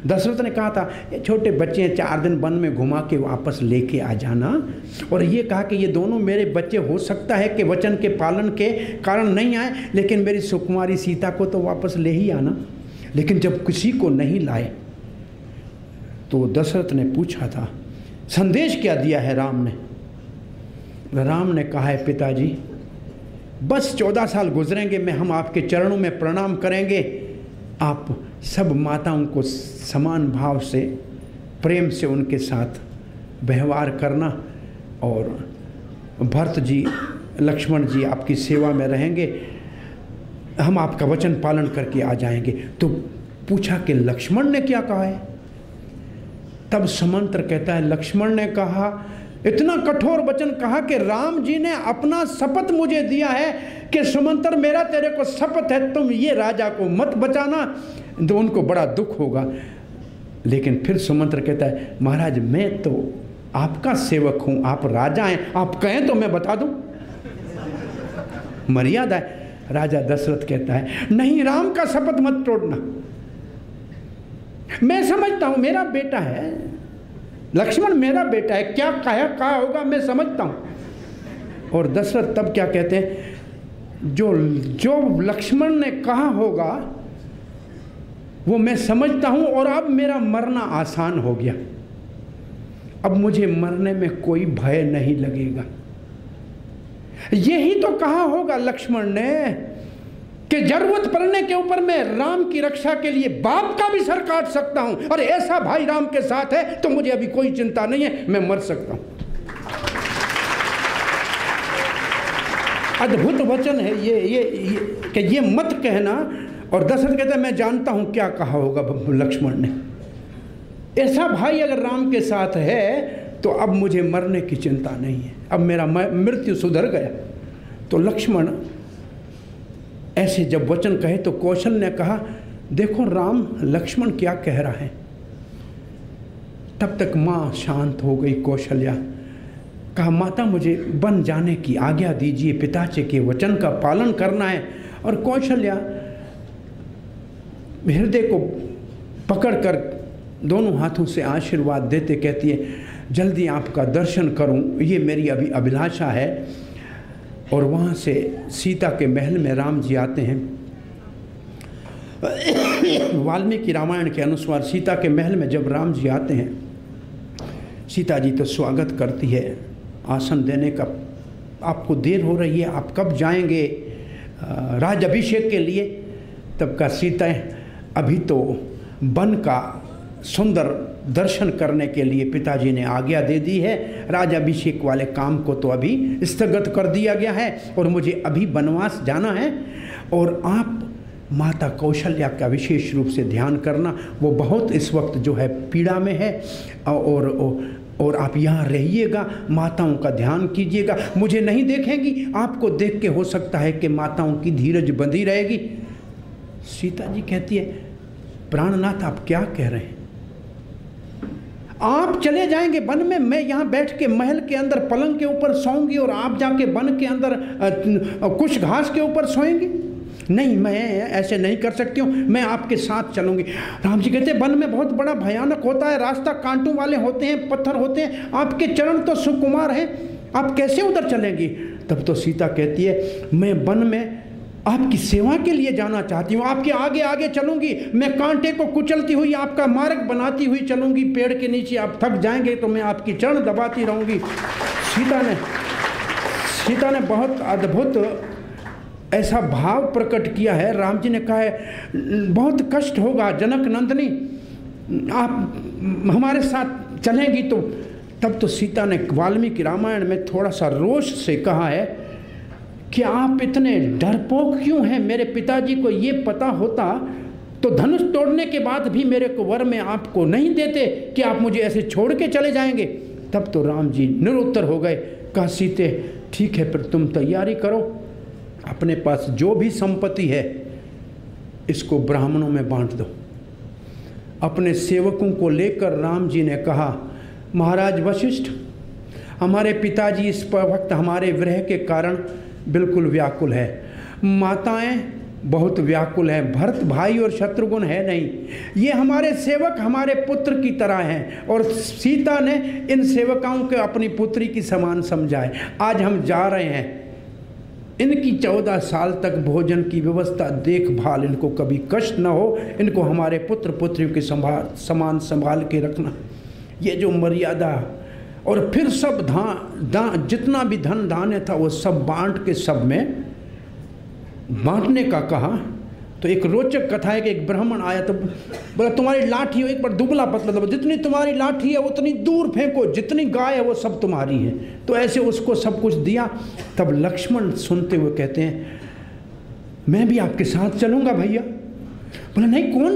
दशरथ ने कहा था ये छोटे बच्चे हैं, 4 दिन वन में घुमा के वापस लेके आ जाना, और ये कहा कि ये दोनों मेरे बच्चे हो सकता है कि वचन के पालन के कारण नहीं आए, लेकिन मेरी सुकुमारी सीता को तो वापस ले ही आना। लेकिन जब किसी को नहीं लाए तो दशरथ ने पूछा था संदेश क्या दिया है राम ने? राम ने कहा है पिताजी बस 14 साल गुजरेंगे में हम आपके चरणों में प्रणाम करेंगे, आप सब माताओं को समान भाव से प्रेम से उनके साथ व्यवहार करना, और भरत जी लक्ष्मण जी आपकी सेवा में रहेंगे, हम आपका वचन पालन करके आ जाएंगे। तो पूछा कि लक्ष्मण ने क्या कहा है? तब सुमंत्र कहता है लक्ष्मण ने कहा, इतना कठोर वचन कहा कि राम जी ने अपना शपथ मुझे दिया है कि सुमंत्र मेरा तेरे को शपथ है तुम ये राजा को मत बचाना, तो उनको बड़ा दुख होगा। लेकिन फिर सुमंत्र कहता है महाराज मैं तो आपका सेवक हूं, आप राजा हैं, आप कहें तो मैं बता दूं, मर्यादा है। राजा दशरथ कहता है नहीं राम का शपथ मत तोड़ना, मैं समझता हूं मेरा बेटा है लक्ष्मण, मेरा बेटा है, क्या कहा होगा मैं समझता हूं। और दशरथ तब क्या कहते हैं जो लक्ष्मण ने कहा होगा वो मैं समझता हूं, और अब मेरा मरना आसान हो गया, अब मुझे मरने में कोई भय नहीं लगेगा। यही तो कहा होगा लक्ष्मण ने कि जरूरत पड़ने के ऊपर मैं राम की रक्षा के लिए बाप का भी सर काट सकता हूं, और ऐसा भाई राम के साथ है तो मुझे अभी कोई चिंता नहीं है, मैं मर सकता हूं। अद्भुत वचन है ये कि ये मत कहना। और दशरथ कहता है मैं जानता हूं क्या कहा होगा लक्ष्मण ने, ऐसा भाई अगर राम के साथ है तो अब मुझे मरने की चिंता नहीं है, अब मेरा मृत्यु सुधर गया। तो लक्ष्मण ऐसे जब वचन कहे तो कौशल ने कहा देखो राम लक्ष्मण क्या कह रहा है। तब तक माँ शांत हो गई। कौशल्या कहा माता मुझे वन जाने की आज्ञा दीजिए, पिताजी के वचन का पालन करना है। और कौशल्या हृदय को पकड़कर दोनों हाथों से आशीर्वाद देते कहती है जल्दी आपका दर्शन करूं, ये मेरी अभी अभिलाषा है। और वहाँ से सीता के महल में राम जी आते हैं। वाल्मीकि रामायण के अनुसार सीता के महल में जब राम जी आते हैं, सीता जी तो स्वागत करती है, आसन देने का आपको देर हो रही है, आप कब जाएंगे राज अभिषेक के लिए? तब का सीता अभी तो वन का सुंदर दर्शन करने के लिए पिताजी ने आज्ञा दे दी है, राजाभिषेक वाले काम को तो अभी स्थगित कर दिया गया है और मुझे अभी वनवास जाना है। और आप माता कौशल्या का विशेष रूप से ध्यान करना, वो बहुत इस वक्त जो है पीड़ा में है, और आप यहाँ रहिएगा, माताओं का ध्यान कीजिएगा। मुझे नहीं देखेंगी, आपको देख के हो सकता है कि माताओं की धीरज बंधी रहेगी। सीता जी कहती है प्राणनाथ आप क्या कह रहे हैं? आप चले जाएंगे वन में, मैं यहाँ बैठ के महल के अंदर पलंग के ऊपर सोऊंगी और आप जाके वन के अंदर कुछ घास के ऊपर सोएंगी? नहीं, मैं ऐसे नहीं कर सकती हूँ, मैं आपके साथ चलूंगी। राम जी कहते वन में बहुत बड़ा भयानक होता है, रास्ता कांटों वाले होते हैं, पत्थर होते हैं, आपके चरण तो सुकुमार हैं, आप कैसे उधर चलेंगी? तब तो सीता कहती है मैं वन में आपकी सेवा के लिए जाना चाहती हूँ, आपके आगे आगे चलूंगी, मैं कांटे को कुचलती हुई आपका मार्ग बनाती हुई चलूंगी, पेड़ के नीचे आप थक जाएंगे तो मैं आपकी चरण दबाती रहूंगी। सीता ने बहुत अद्भुत ऐसा भाव प्रकट किया है। राम जी ने कहा है बहुत कष्ट होगा जनक नंदनी, आप हमारे साथ चलेंगी तो। तब तो सीता ने वाल्मीकि रामायण में थोड़ा सा रोष से कहा है कि आप इतने डरपोक क्यों हैं, मेरे पिताजी को ये पता होता तो धनुष तोड़ने के बाद भी मेरे को वर में आपको नहीं देते कि आप मुझे ऐसे छोड़ के चले जाएंगे। तब तो राम जी निरुत्तर हो गए। कहा सीते ठीक है, फिर तुम तैयारी करो, अपने पास जो भी संपत्ति है इसको ब्राह्मणों में बांट दो। अपने सेवकों को लेकर राम जी ने कहा महाराज वशिष्ठ, हमारे पिताजी इस वक्त हमारे विरह के कारण बिल्कुल व्याकुल है, माताएं बहुत व्याकुल हैं, भरत भाई और शत्रुघ्न है नहीं, ये हमारे सेवक हमारे पुत्र की तरह हैं और सीता ने इन सेवकाओं को अपनी पुत्री की समान समझा है। आज हम जा रहे हैं, इनकी 14 साल तक भोजन की व्यवस्था देखभाल, इनको कभी कष्ट न हो, इनको हमारे पुत्र पुत्रियों के समान संभाल के रखना। ये जो मर्यादा और फिर सब जितना भी धन धान्य था वो सब बांट के सब में बांटने का कहा। तो एक रोचक कथा है कि एक ब्राह्मण आया तो बोला तुम्हारी लाठी हो, एक बार दुबला पतला, तो जितनी तुम्हारी लाठी है उतनी दूर फेंको, जितनी गाय है वो सब तुम्हारी है। तो ऐसे उसको सब कुछ दिया। तब लक्ष्मण सुनते हुए कहते हैं मैं भी आपके साथ चलूँगा भैया। बोला नहीं, कौन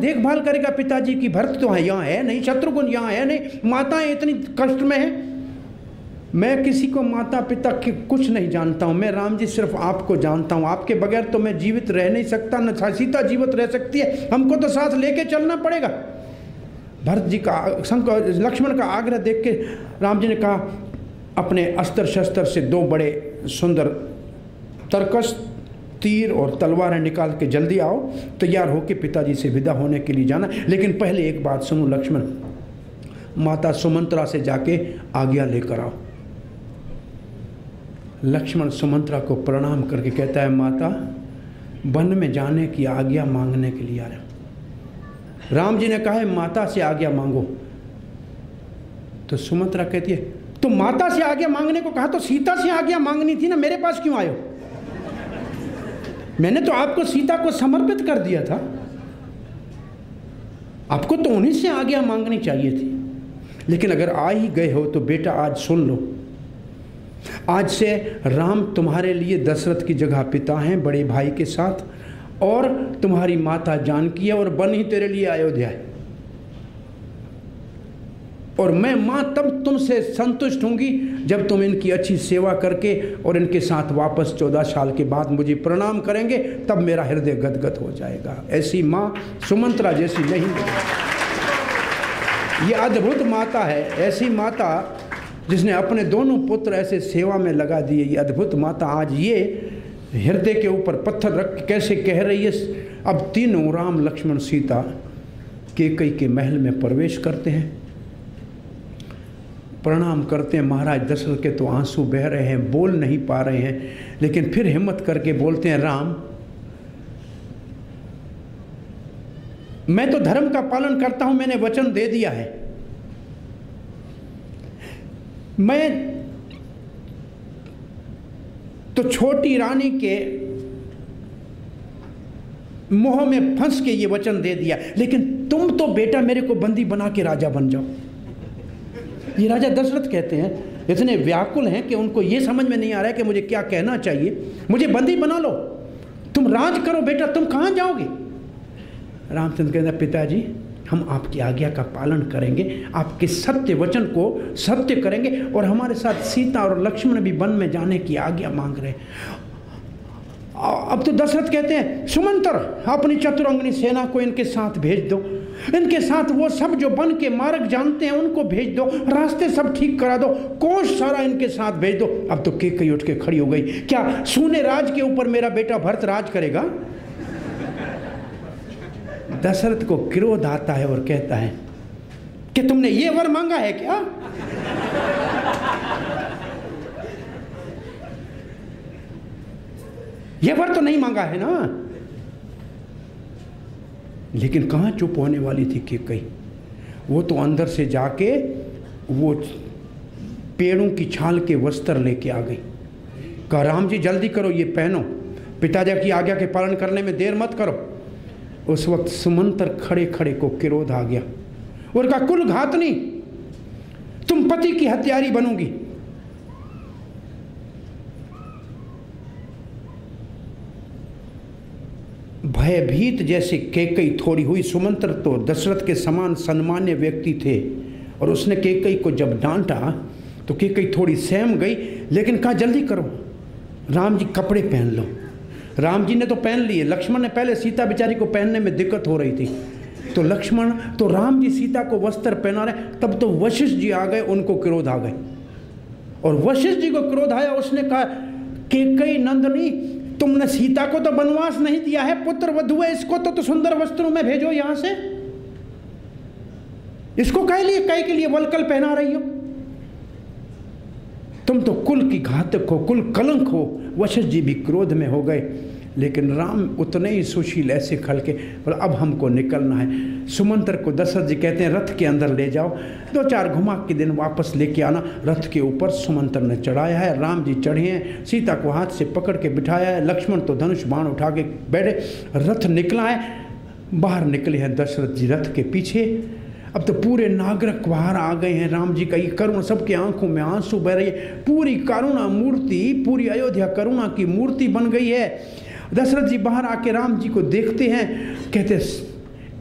देखभाल करेगा पिताजी की, भरत तो है यहाँ है नहीं, शत्रुघ्न यहाँ है नहीं, माताएं इतनी कष्ट में है। मैं किसी को माता पिता के कुछ नहीं जानता हूँ, मैं राम जी सिर्फ आपको जानता हूँ, आपके बगैर तो मैं जीवित रह नहीं सकता, न सीता जीवित रह सकती है, हमको तो साथ लेके चलना पड़ेगा। भरत जी का लक्ष्मण का आग्रह देख के राम जी ने कहा अपने अस्त्र शस्त्र से 2 बड़े सुंदर तरकश तीर और तलवारें निकाल के जल्दी आओ, तैयार होके पिताजी से विदा होने के लिए जाना। लेकिन पहले एक बात सुनो लक्ष्मण, माता सुमंत्रा से जाके आज्ञा लेकर आओ। लक्ष्मण सुमंत्रा को प्रणाम करके कहता है माता, वन में जाने की आज्ञा मांगने के लिए आ रहा हूं। राम जी ने कहा है माता से आज्ञा मांगो। तो सुमंत्रा कहती है तो माता से आज्ञा मांगने को कहा तो सीता से आज्ञा मांगनी थी ना, मेरे पास क्यों आयो? मैंने तो आपको सीता को समर्पित कर दिया था, आपको तो उन्हीं से आज्ञा मांगनी चाहिए थी। लेकिन अगर आ ही गए हो तो बेटा आज सुन लो, आज से राम तुम्हारे लिए दशरथ की जगह पिता हैं बड़े भाई के साथ, और तुम्हारी माता जानकी है, और बन ही तेरे लिए अयोध्या है। और मैं मां तब तुमसे संतुष्ट होंगी जब तुम इनकी अच्छी सेवा करके और इनके साथ वापस 14 साल के बाद मुझे प्रणाम करेंगे, तब मेरा हृदय गदगद हो जाएगा। ऐसी मां सुमंत्रा जैसी नहीं है, ये अद्भुत माता है। ऐसी माता जिसने अपने दोनों पुत्र ऐसे सेवा में लगा दिए, ये अद्भुत माता आज ये हृदय के ऊपर पत्थर रख कैसे कह रही है। अब तीनों राम लक्ष्मण सीता कैकेयी के महल में प्रवेश करते हैं, प्रणाम करते हैं। महाराज दशरथ के तो आंसू बह रहे हैं, बोल नहीं पा रहे हैं, लेकिन फिर हिम्मत करके बोलते हैं राम, मैं तो धर्म का पालन करता हूं, मैंने वचन दे दिया है, मैं तो छोटी रानी के मोह में फंस के ये वचन दे दिया, लेकिन तुम तो बेटा मेरे को बंदी बना के राजा बन जाओ। ये राजा दशरथ कहते हैं, इतने व्याकुल हैं कि उनको ये समझ में नहीं आ रहा है कि मुझे क्या कहना चाहिए, मुझे बंदी बना लो, तुम राज करो बेटा, तुम कहाँ जाओगे? रामचंद्र कहते हैं पिताजी हम आपकी आज्ञा का पालन करेंगे, आपके सत्य वचन को सत्य करेंगे, और हमारे साथ सीता और लक्ष्मण भी वन में जाने की आज्ञा मांग रहे हैं। अब तो दशरथ कहते हैं सुमंत्र अपनी चतुरंगनी सेना को इनके साथ भेज दो, इनके साथ वो सब जो वन के मार्ग जानते हैं उनको भेज दो, रास्ते सब ठीक करा दो, कोष सारा इनके साथ भेज दो। अब तो कैकेयी उठ के खड़ी हो गई, क्या सूने राज के ऊपर मेरा बेटा भरत राज करेगा? दशरथ को क्रोध आता है और कहता है कि तुमने ये वर मांगा है क्या? यह वर तो नहीं मांगा है ना। लेकिन कहाँ चुप होने वाली थी कैकई। वो तो अंदर से जाके वो पेड़ों की छाल के वस्त्र लेके आ गई। कहा राम जी जल्दी करो, ये पहनो, पिताजी की आज्ञा के पालन करने में देर मत करो। उस वक्त सुमंतर खड़े खड़े को क्रोध आ गया और कहा कुल घातनी, तुम पति की हत्यारी बनोगी। भयभीत जैसे कैकई थोड़ी हुई। सुमंत्र तो दशरथ के समान सम्मान्य व्यक्ति थे और उसने कैकई को जब डांटा तो कैकई थोड़ी सहम गई, लेकिन कहा जल्दी करो, राम जी कपड़े पहन लो। राम जी ने तो पहन लिए, लक्ष्मण ने पहले, सीता बेचारी को पहनने में दिक्कत हो रही थी। तो लक्ष्मण तो राम जी सीता को वस्त्र पहना रहे, तब तो वशिष्ठ जी आ गए, उनको क्रोध आ गए। और वशिष्ठ जी को क्रोध आया, उसने कहा कैकई नंदनी, तुमने सीता को तो वनवास नहीं दिया है, पुत्र वधू है, इसको तो सुंदर वस्त्रों में भेजो यहां से। इसको कह के लिए वलकल पहना रही हो, तुम तो कुल की घातक हो, कुल कलंक हो। वशिष्ठ जी भी क्रोध में हो गए, लेकिन राम उतने ही सुशील ऐसे खल के बोला अब हमको निकलना है। सुमंत्र को दशरथ जी कहते हैं रथ के अंदर ले जाओ, 2-4 घुमा के दिन वापस लेके आना। रथ के ऊपर सुमंत्र ने चढ़ाया है, राम जी चढ़े हैं, सीता को हाथ से पकड़ के बिठाया है, लक्ष्मण तो धनुष बाण उठा के बैठे, रथ निकला है। बाहर निकले हैं दशरथ जी रथ के पीछे। अब तो पूरे नागरिक बाहर आ गए हैं। राम जी का ये करुणा, सबके आंखों में आंसू बह रही है, पूरी करुणा मूर्ति, पूरी अयोध्या करुणा की मूर्ति बन गई है। दशरथ जी बाहर आके राम जी को देखते हैं, कहते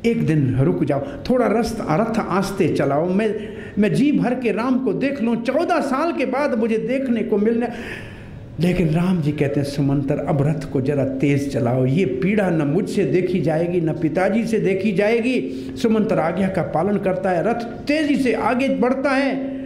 एक दिन रुक जाओ, थोड़ा रथ आस्ते चलाओ, मैं जी भर के राम को देख लूँ, 14 साल के बाद मुझे देखने को मिलने। लेकिन राम जी कहते हैं सुमंत्र अब रथ को जरा तेज चलाओ, ये पीड़ा न मुझसे देखी जाएगी न पिताजी से देखी जाएगी। सुमंत्र आज्ञा का पालन करता है, रथ तेजी से आगे बढ़ता है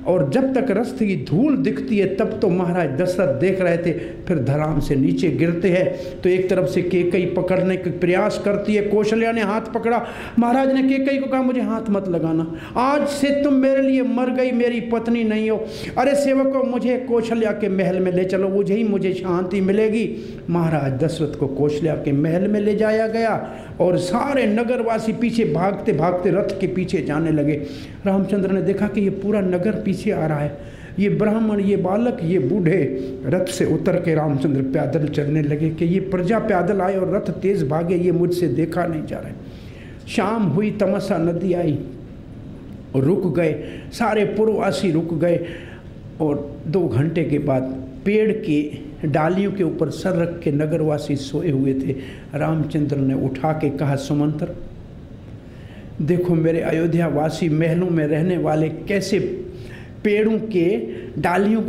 और जब तक रथ की धूल दिखती है तब तो महाराज दशरथ देख रहे थे, फिर धराम से नीचे गिरते हैं। तो एक तरफ से कैकई पकड़ने का प्रयास करती है, कौशल्या ने हाथ पकड़ा। महाराज ने कैकई को कहा मुझे हाथ मत लगाना, आज से तुम मेरे लिए मर गई, मेरी पत्नी नहीं हो। अरे सेवकों मुझे कौशल्या के महल में ले चलो, मुझे शांति मिलेगी। महाराज दशरथ को कौशल्या के महल में ले जाया गया और सारे नगरवासी पीछे भागते भागते रथ के पीछे जाने लगे। रामचंद्र ने देखा कि ये पूरा नगर पीछे आ रहा है, ये ब्राह्मण, ये बालक, ये बूढ़े। रथ से उतर के रामचंद्र पैदल चलने लगे कि ये प्रजा पैदल आए और रथ तेज भागे, ये मुझसे देखा नहीं जा रहा है। शाम हुई, तमसा नदी आई और रुक गए, सारे पुरवासी रुक गए। और 2 घंटे के बाद पेड़ की डालियों के ऊपर सर रख के नगरवासी सोए हुए थे। रामचंद्र ने उठा के कहा सुमंत्र देखो मेरे अयोध्या वासी महलों में रहने वाले कैसे पेड़ों के डालियों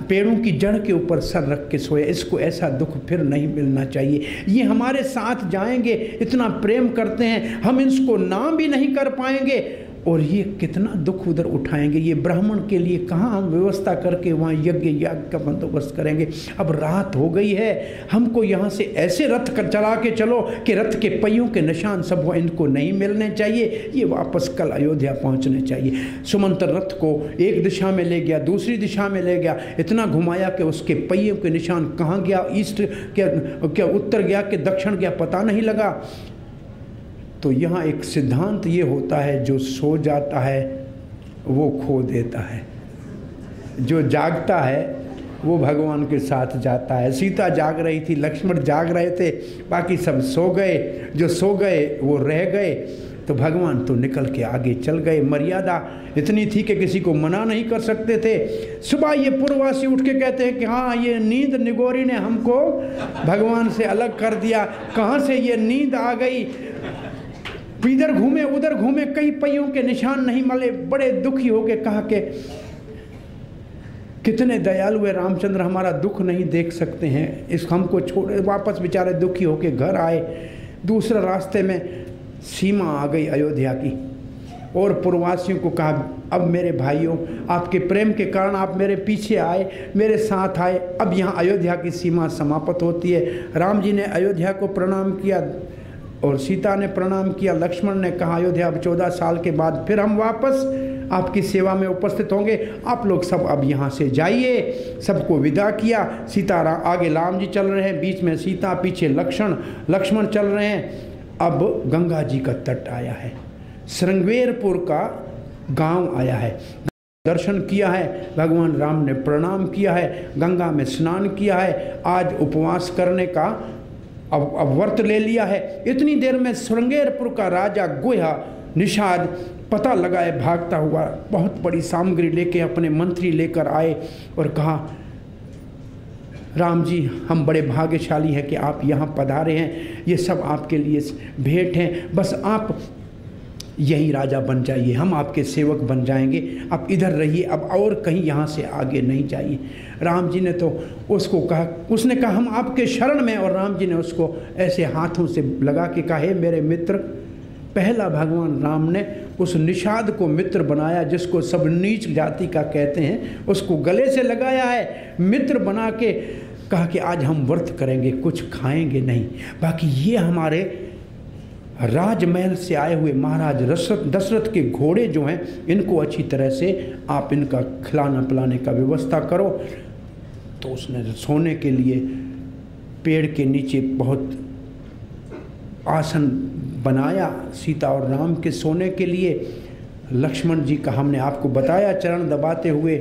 पेड़ों की जड़ के ऊपर सर रख के सोए, इसको ऐसा दुख फिर नहीं मिलना चाहिए। ये हमारे साथ जाएंगे, इतना प्रेम करते हैं, हम इसको नाम भी नहीं कर पाएंगे और ये कितना दुख उधर उठाएंगे। ये ब्राह्मण के लिए कहाँ हम व्यवस्था करके वहाँ यज्ञ याग का बंदोबस्त करेंगे। अब रात हो गई है, हमको यहाँ से ऐसे रथ कर चला के चलो कि रथ के पहियों के निशान सब वो इनको नहीं मिलने चाहिए, ये वापस कल अयोध्या पहुँचने चाहिए। सुमंत्र रथ को एक दिशा में ले गया, दूसरी दिशा में ले गया, इतना घुमाया कि उसके पहियों के निशान कहाँ गया, ईस्ट क्या उत्तर गया कि दक्षिण गया, पता नहीं लगा। तो यहाँ एक सिद्धांत ये होता है, जो सो जाता है वो खो देता है, जो जागता है वो भगवान के साथ जाता है। सीता जाग रही थी, लक्ष्मण जाग रहे थे, बाकी सब सो गए, जो सो गए वो रह गए। तो भगवान तो निकल के आगे चल गए। मर्यादा इतनी थी कि किसी को मना नहीं कर सकते थे। सुबह ये पूर्ववासी उठ के कहते हैं कि हाँ ये नींद निगोरी ने हमको भगवान से अलग कर दिया। कहाँ से ये नींद आ गई, इधर घूमे उधर घूमे, कई पहियों के निशान नहीं मिले। बड़े दुखी हो के कहा कि कितने दयालु है रामचंद्र, हमारा दुख नहीं देख सकते हैं, इस हमको छोड़े। वापस बेचारे दुखी होके घर आए। दूसरा रास्ते में सीमा आ गई अयोध्या की और पूर्ववासियों को कहा अब मेरे भाइयों, आपके प्रेम के कारण आप मेरे पीछे आए, मेरे साथ आए, अब यहाँ अयोध्या की सीमा समाप्त होती है। राम जी ने अयोध्या को प्रणाम किया और सीता ने प्रणाम किया। लक्ष्मण ने कहा अयोध्या अब 14 साल के बाद फिर हम वापस आपकी सेवा में उपस्थित होंगे। आप लोग सब अब यहाँ से जाइए। सबको विदा किया। सीता आगे राम जी चल रहे हैं, बीच में सीता, पीछे लक्ष्मण चल रहे हैं। अब गंगा जी का तट आया है, श्रृंगवेरपुर का गांव आया है। दर्शन किया है, भगवान राम ने प्रणाम किया है, गंगा में स्नान किया है। आज उपवास करने का अब व्रत ले लिया है। इतनी देर में श्रृंगेरपुर का राजा गुहा निषाद पता लगाए भागता हुआ बहुत बड़ी सामग्री लेके अपने मंत्री लेकर आए और कहा, राम जी हम बड़े भाग्यशाली हैं कि आप यहाँ पधारे हैं, ये सब आपके लिए भेंट हैं, बस आप यही राजा बन जाइए, हम आपके सेवक बन जाएंगे, आप इधर रहिए, अब और कहीं यहाँ से आगे नहीं जाइए। राम जी ने तो उसको कहा, उसने कहा हम आपके शरण में, और राम जी ने उसको ऐसे हाथों से लगा के कहा, हे मेरे मित्र। पहला भगवान राम ने उस निषाद को मित्र बनाया, जिसको सब नीच जाति का कहते हैं, उसको गले से लगाया है, मित्र बना के कहा कि आज हम व्रत करेंगे, कुछ खाएंगे नहीं, बाकी ये हमारे राजमहल से आए हुए महाराज दशरथ के घोड़े जो हैं, इनको अच्छी तरह से आप इनका खिलाना पिलाने का व्यवस्था करो। तो उसने सोने के लिए पेड़ के नीचे बहुत आसन बनाया सीता और राम के सोने के लिए। लक्ष्मण जी का हमने आपको बताया, चरण दबाते हुए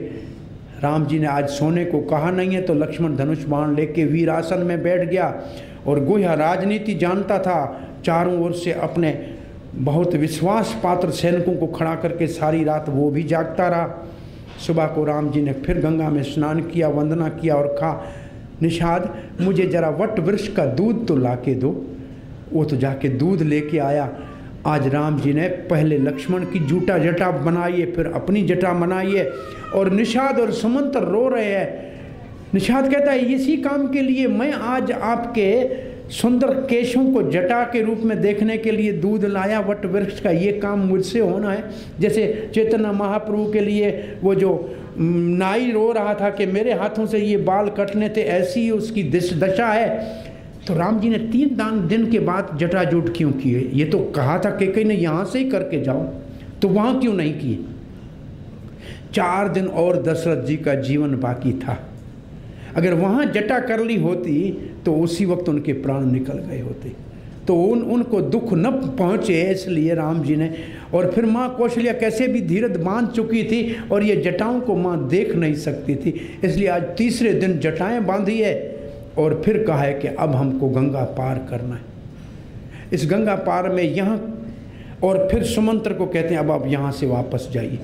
राम जी ने आज सोने को कहा नहीं है, तो लक्ष्मण धनुष बाण लेके वीर आसन में बैठ गया। और गुहा राजनीति जानता था, चारों ओर से अपने बहुत विश्वास पात्र सैनिकों को खड़ा करके सारी रात वो भी जागता रहा। सुबह को राम जी ने फिर गंगा में स्नान किया, वंदना किया और कहा, निषाद मुझे जरा वट वृक्ष का दूध तो ला के दो। वो तो जाके दूध लेके आया। आज राम जी ने पहले लक्ष्मण की जटा बनाई है, फिर अपनी जटा बनाई है, और निषाद और सुमंत्र रो रहे हैं। निषाद कहता है, इसी काम के लिए मैं आज आपके सुंदर केशों को जटा के रूप में देखने के लिए दूध लाया वट वृक्ष का, ये काम मुझसे होना है। जैसे चैतन्य महाप्रभु के लिए वो जो नाई रो रहा था कि मेरे हाथों से ये बाल कटने थे, ऐसी उसकी दशा है। तो राम जी ने 3 दिन के बाद जटाजूट क्यों किए? ये तो कहा था कि कहीं यहाँ से ही करके जाओ, तो वहाँ क्यों नहीं किए? 4 दिन और दशरथ जी का जीवन बाकी था। अगर वहाँ जटा कर ली होती तो उसी वक्त उनके प्राण निकल गए होते। तो उनको दुख न पहुँचे, इसलिए राम जी ने। और फिर माँ कौशल्या कैसे भी धीरज बांध चुकी थी और ये जटाओं को माँ देख नहीं सकती थी, इसलिए आज तीसरे दिन जटाएं बांधी है और फिर कहा है कि अब हमको गंगा पार करना है। इस गंगा पार में यहाँ, और फिर सुमंत्र को कहते हैं अब आप यहाँ से वापस जाइए।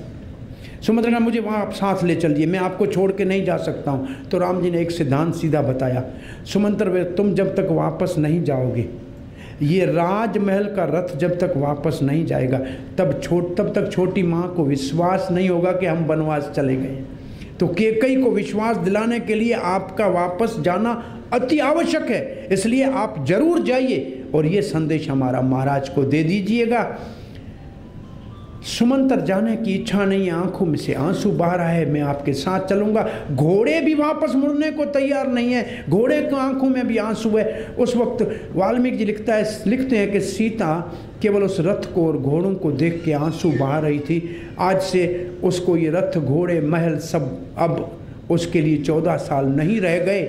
सुमंत्र ने मुझे वहाँ आप साथ ले चलिए, मैं आपको छोड़ के नहीं जा सकता हूँ। तो राम जी ने एक सिद्धांत सीधा बताया, सुमंत्र तुम जब तक वापस नहीं जाओगे, ये राजमहल का रथ जब तक वापस नहीं जाएगा तब तक छोटी माँ को विश्वास नहीं होगा कि हम वनवास चले गए। तो कैकेयी को विश्वास दिलाने के लिए आपका वापस जाना अति आवश्यक है, इसलिए आप जरूर जाइए और ये संदेश हमारा महाराज को दे दीजिएगा। सुमंत्र जाने की इच्छा नहीं, आंखों में से आंसू बह रहा है, मैं आपके साथ चलूंगा। घोड़े भी वापस मुड़ने को तैयार नहीं है, घोड़े की आंखों में भी आंसू है। उस वक्त वाल्मीकि जी लिखते हैं कि सीता केवल उस रथ को और घोड़ों को देख के आंसू बहा रही थी। आज से उसको ये रथ घोड़े महल सब अब उसके लिए 14 साल नहीं रह गए।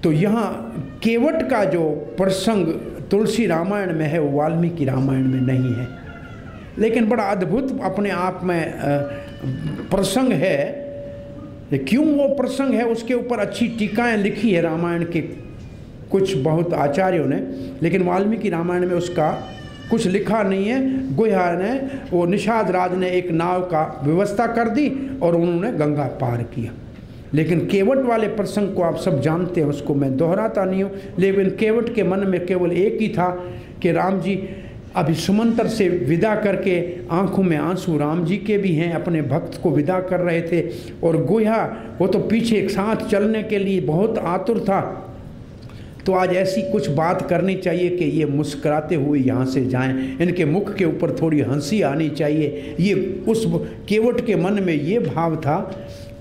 तो यहाँ केवट का जो प्रसंग तुलसी रामायण में है वो वाल्मीकि रामायण में नहीं है, लेकिन बड़ा अद्भुत अपने आप में प्रसंग है। क्यों वो प्रसंग है उसके ऊपर अच्छी टीकाएं लिखी है रामायण के कुछ बहुत आचार्यों ने, लेकिन वाल्मीकि रामायण में उसका कुछ लिखा नहीं है। गुहा ने, वो निषाद राज ने एक नाव का व्यवस्था कर दी और उन्होंने गंगा पार किया। लेकिन केवट वाले प्रसंग को आप सब जानते हैं, उसको मैं दोहराता नहीं हूँ। लेकिन केवट के मन में केवल एक ही था कि राम जी अभी सुमंत्र से विदा करके, आंखों में आंसू राम जी के भी हैं, अपने भक्त को विदा कर रहे थे। और गुहा वो तो पीछे एक साथ चलने के लिए बहुत आतुर था। तो आज ऐसी कुछ बात करनी चाहिए कि ये मुस्कुराते हुए यहाँ से जाएं, इनके मुख के ऊपर थोड़ी हंसी आनी चाहिए। ये उस केवट के मन में ये भाव था।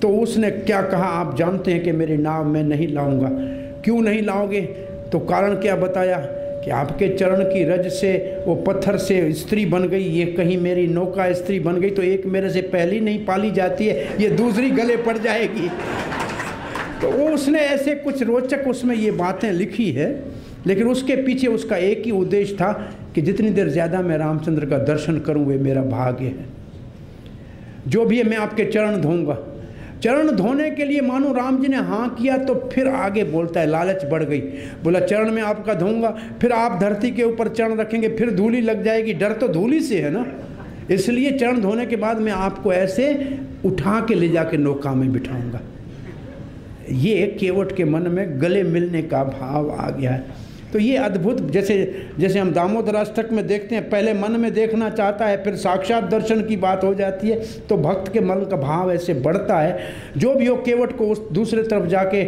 तो उसने क्या कहा आप जानते हैं कि मेरी नाव मैं नहीं लाऊंगा। क्यों नहीं लाओगे? तो कारण क्या बताया कि आपके चरण की रज से वो पत्थर से स्त्री बन गई, ये कहीं मेरी नौका स्त्री बन गई तो एक मेरे से पहली नहीं पाली जाती है, ये दूसरी गले पड़ जाएगी। तो वो उसने ऐसे कुछ रोचक उसमें ये बातें लिखी है, लेकिन उसके पीछे उसका एक ही उद्देश्य था कि जितनी देर ज़्यादा मैं रामचंद्र का दर्शन करूं वे मेरा भाग्य है। जो भी है मैं आपके चरण धोऊंगा। चरण धोने के लिए मानो राम जी ने हाँ किया तो फिर आगे बोलता है, लालच बढ़ गई, बोला चरण में आपका धोऊंगा, फिर आप धरती के ऊपर चरण रखेंगे, फिर धूली लग जाएगी, डर तो धूली से है ना, इसलिए चरण धोने के बाद मैं आपको ऐसे उठा के ले जाके नौका में बिठाऊंगा। ये केवट के मन में गले मिलने का भाव आ गया है। तो ये अद्भुत, जैसे हम दामोदर अष्टक में देखते हैं, पहले मन में देखना चाहता है, फिर साक्षात दर्शन की बात हो जाती है, तो भक्त के मन का भाव ऐसे बढ़ता है। जो भी हो केवट को उस दूसरे तरफ जाके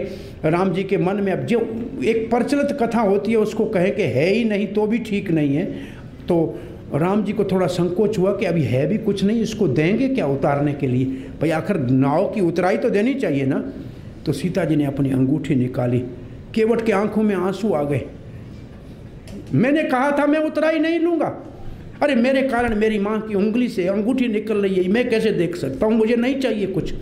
राम जी के मन में, अब जो एक प्रचलित कथा होती है उसको कहे कि है ही नहीं तो भी ठीक नहीं है, तो राम जी को थोड़ा संकोच हुआ कि अभी है भी कुछ नहीं, इसको देंगे क्या उतारने के लिए, भाई आखिर नाव की उतराई तो देनी चाहिए ना। तो सीता जी ने अपनी अंगूठी निकाली, केवट के आंखों में आंसू आ गए। मैंने कहा था मैं उतराई नहीं लूंगा, अरे मेरे कारण मेरी माँ की उंगली से अंगूठी निकल रही है, मैं कैसे देख सकता हूँ, मुझे नहीं चाहिए कुछ।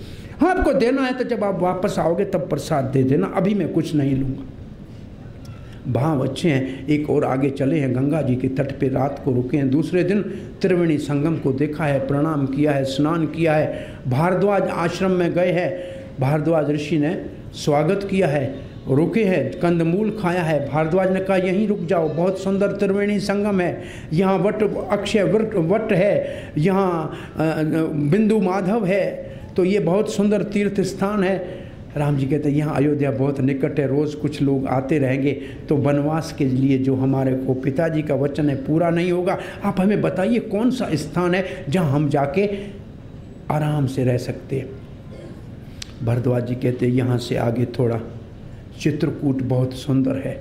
हाँ आपको देना है तो जब आप वापस आओगे तब प्रसाद दे देना, अभी मैं कुछ नहीं लूँगा। भाव अच्छे हैं। एक और आगे चले हैं, गंगा जी के तट पे रात को रुके हैं। दूसरे दिन त्रिवेणी संगम को देखा है, प्रणाम किया है, स्नान किया है, भारद्वाज आश्रम में गए हैं, भारद्वाज ऋषि ने स्वागत किया है, रुके हैं, कंदमूल खाया है। भारद्वाज ने कहा यहीं रुक जाओ, बहुत सुंदर त्रिवेणी संगम है, यहाँ वट अक्षय वट है, यहाँ बिंदु माधव है, तो ये बहुत सुंदर तीर्थ स्थान है। राम जी कहते हैं यहाँ अयोध्या बहुत निकट है, रोज़ कुछ लोग आते रहेंगे, तो वनवास के लिए जो हमारे को पिताजी का वचन है पूरा नहीं होगा, आप हमें बताइए कौन सा स्थान है जहाँ हम जाके आराम से रह सकते हैं। भारद्वाज जी कहते हैं यहाँ से आगे थोड़ा चित्रकूट बहुत सुंदर है,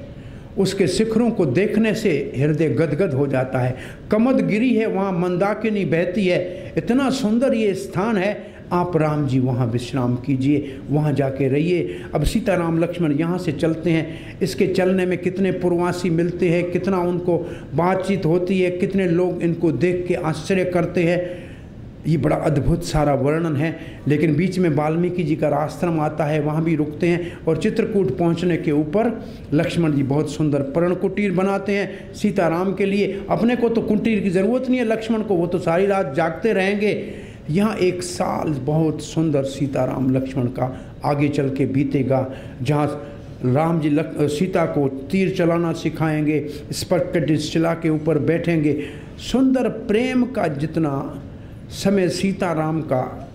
उसके शिखरों को देखने से हृदय गदगद हो जाता है। कमदगिरी है, वहाँ मंदाकिनी बहती है, इतना सुंदर ये स्थान है, आप राम जी वहाँ विश्राम कीजिए, वहाँ जाके रहिए। अब सीताराम लक्ष्मण यहाँ से चलते हैं, इसके चलने में कितने पूर्ववासी मिलते हैं, कितना उनको बातचीत होती है, कितने लोग इनको देख के आश्चर्य करते हैं, ये बड़ा अद्भुत सारा वर्णन है। लेकिन बीच में वाल्मीकि जी का आश्रम आता है, वहाँ भी रुकते हैं, और चित्रकूट पहुँचने के ऊपर लक्ष्मण जी बहुत सुंदर पर्ण कुटीर बनाते हैं सीताराम के लिए। अपने को तो कुटीर की ज़रूरत नहीं है लक्ष्मण को, वो तो सारी रात जागते रहेंगे। यहाँ एक साल बहुत सुंदर सीताराम लक्ष्मण का आगे चल के बीतेगा, जहाँ राम जी सीता को तीर चलाना सिखाएंगे, स्पर्श शिला के ऊपर बैठेंगे। सुंदर प्रेम का जितना समय सीताराम का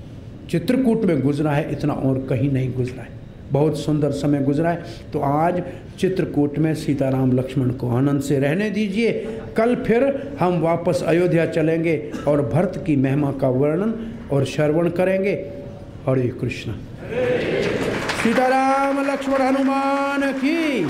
चित्रकूट में गुजरा है, इतना और कहीं नहीं गुजरा है। बहुत सुंदर समय गुजरा है। तो आज चित्रकूट में सीताराम लक्ष्मण को आनंद से रहने दीजिए। कल फिर हम वापस अयोध्या चलेंगे और भरत की महिमा का वर्णन और श्रवण करेंगे। हरे कृष्ण। सीताराम लक्ष्मण हनुमान की।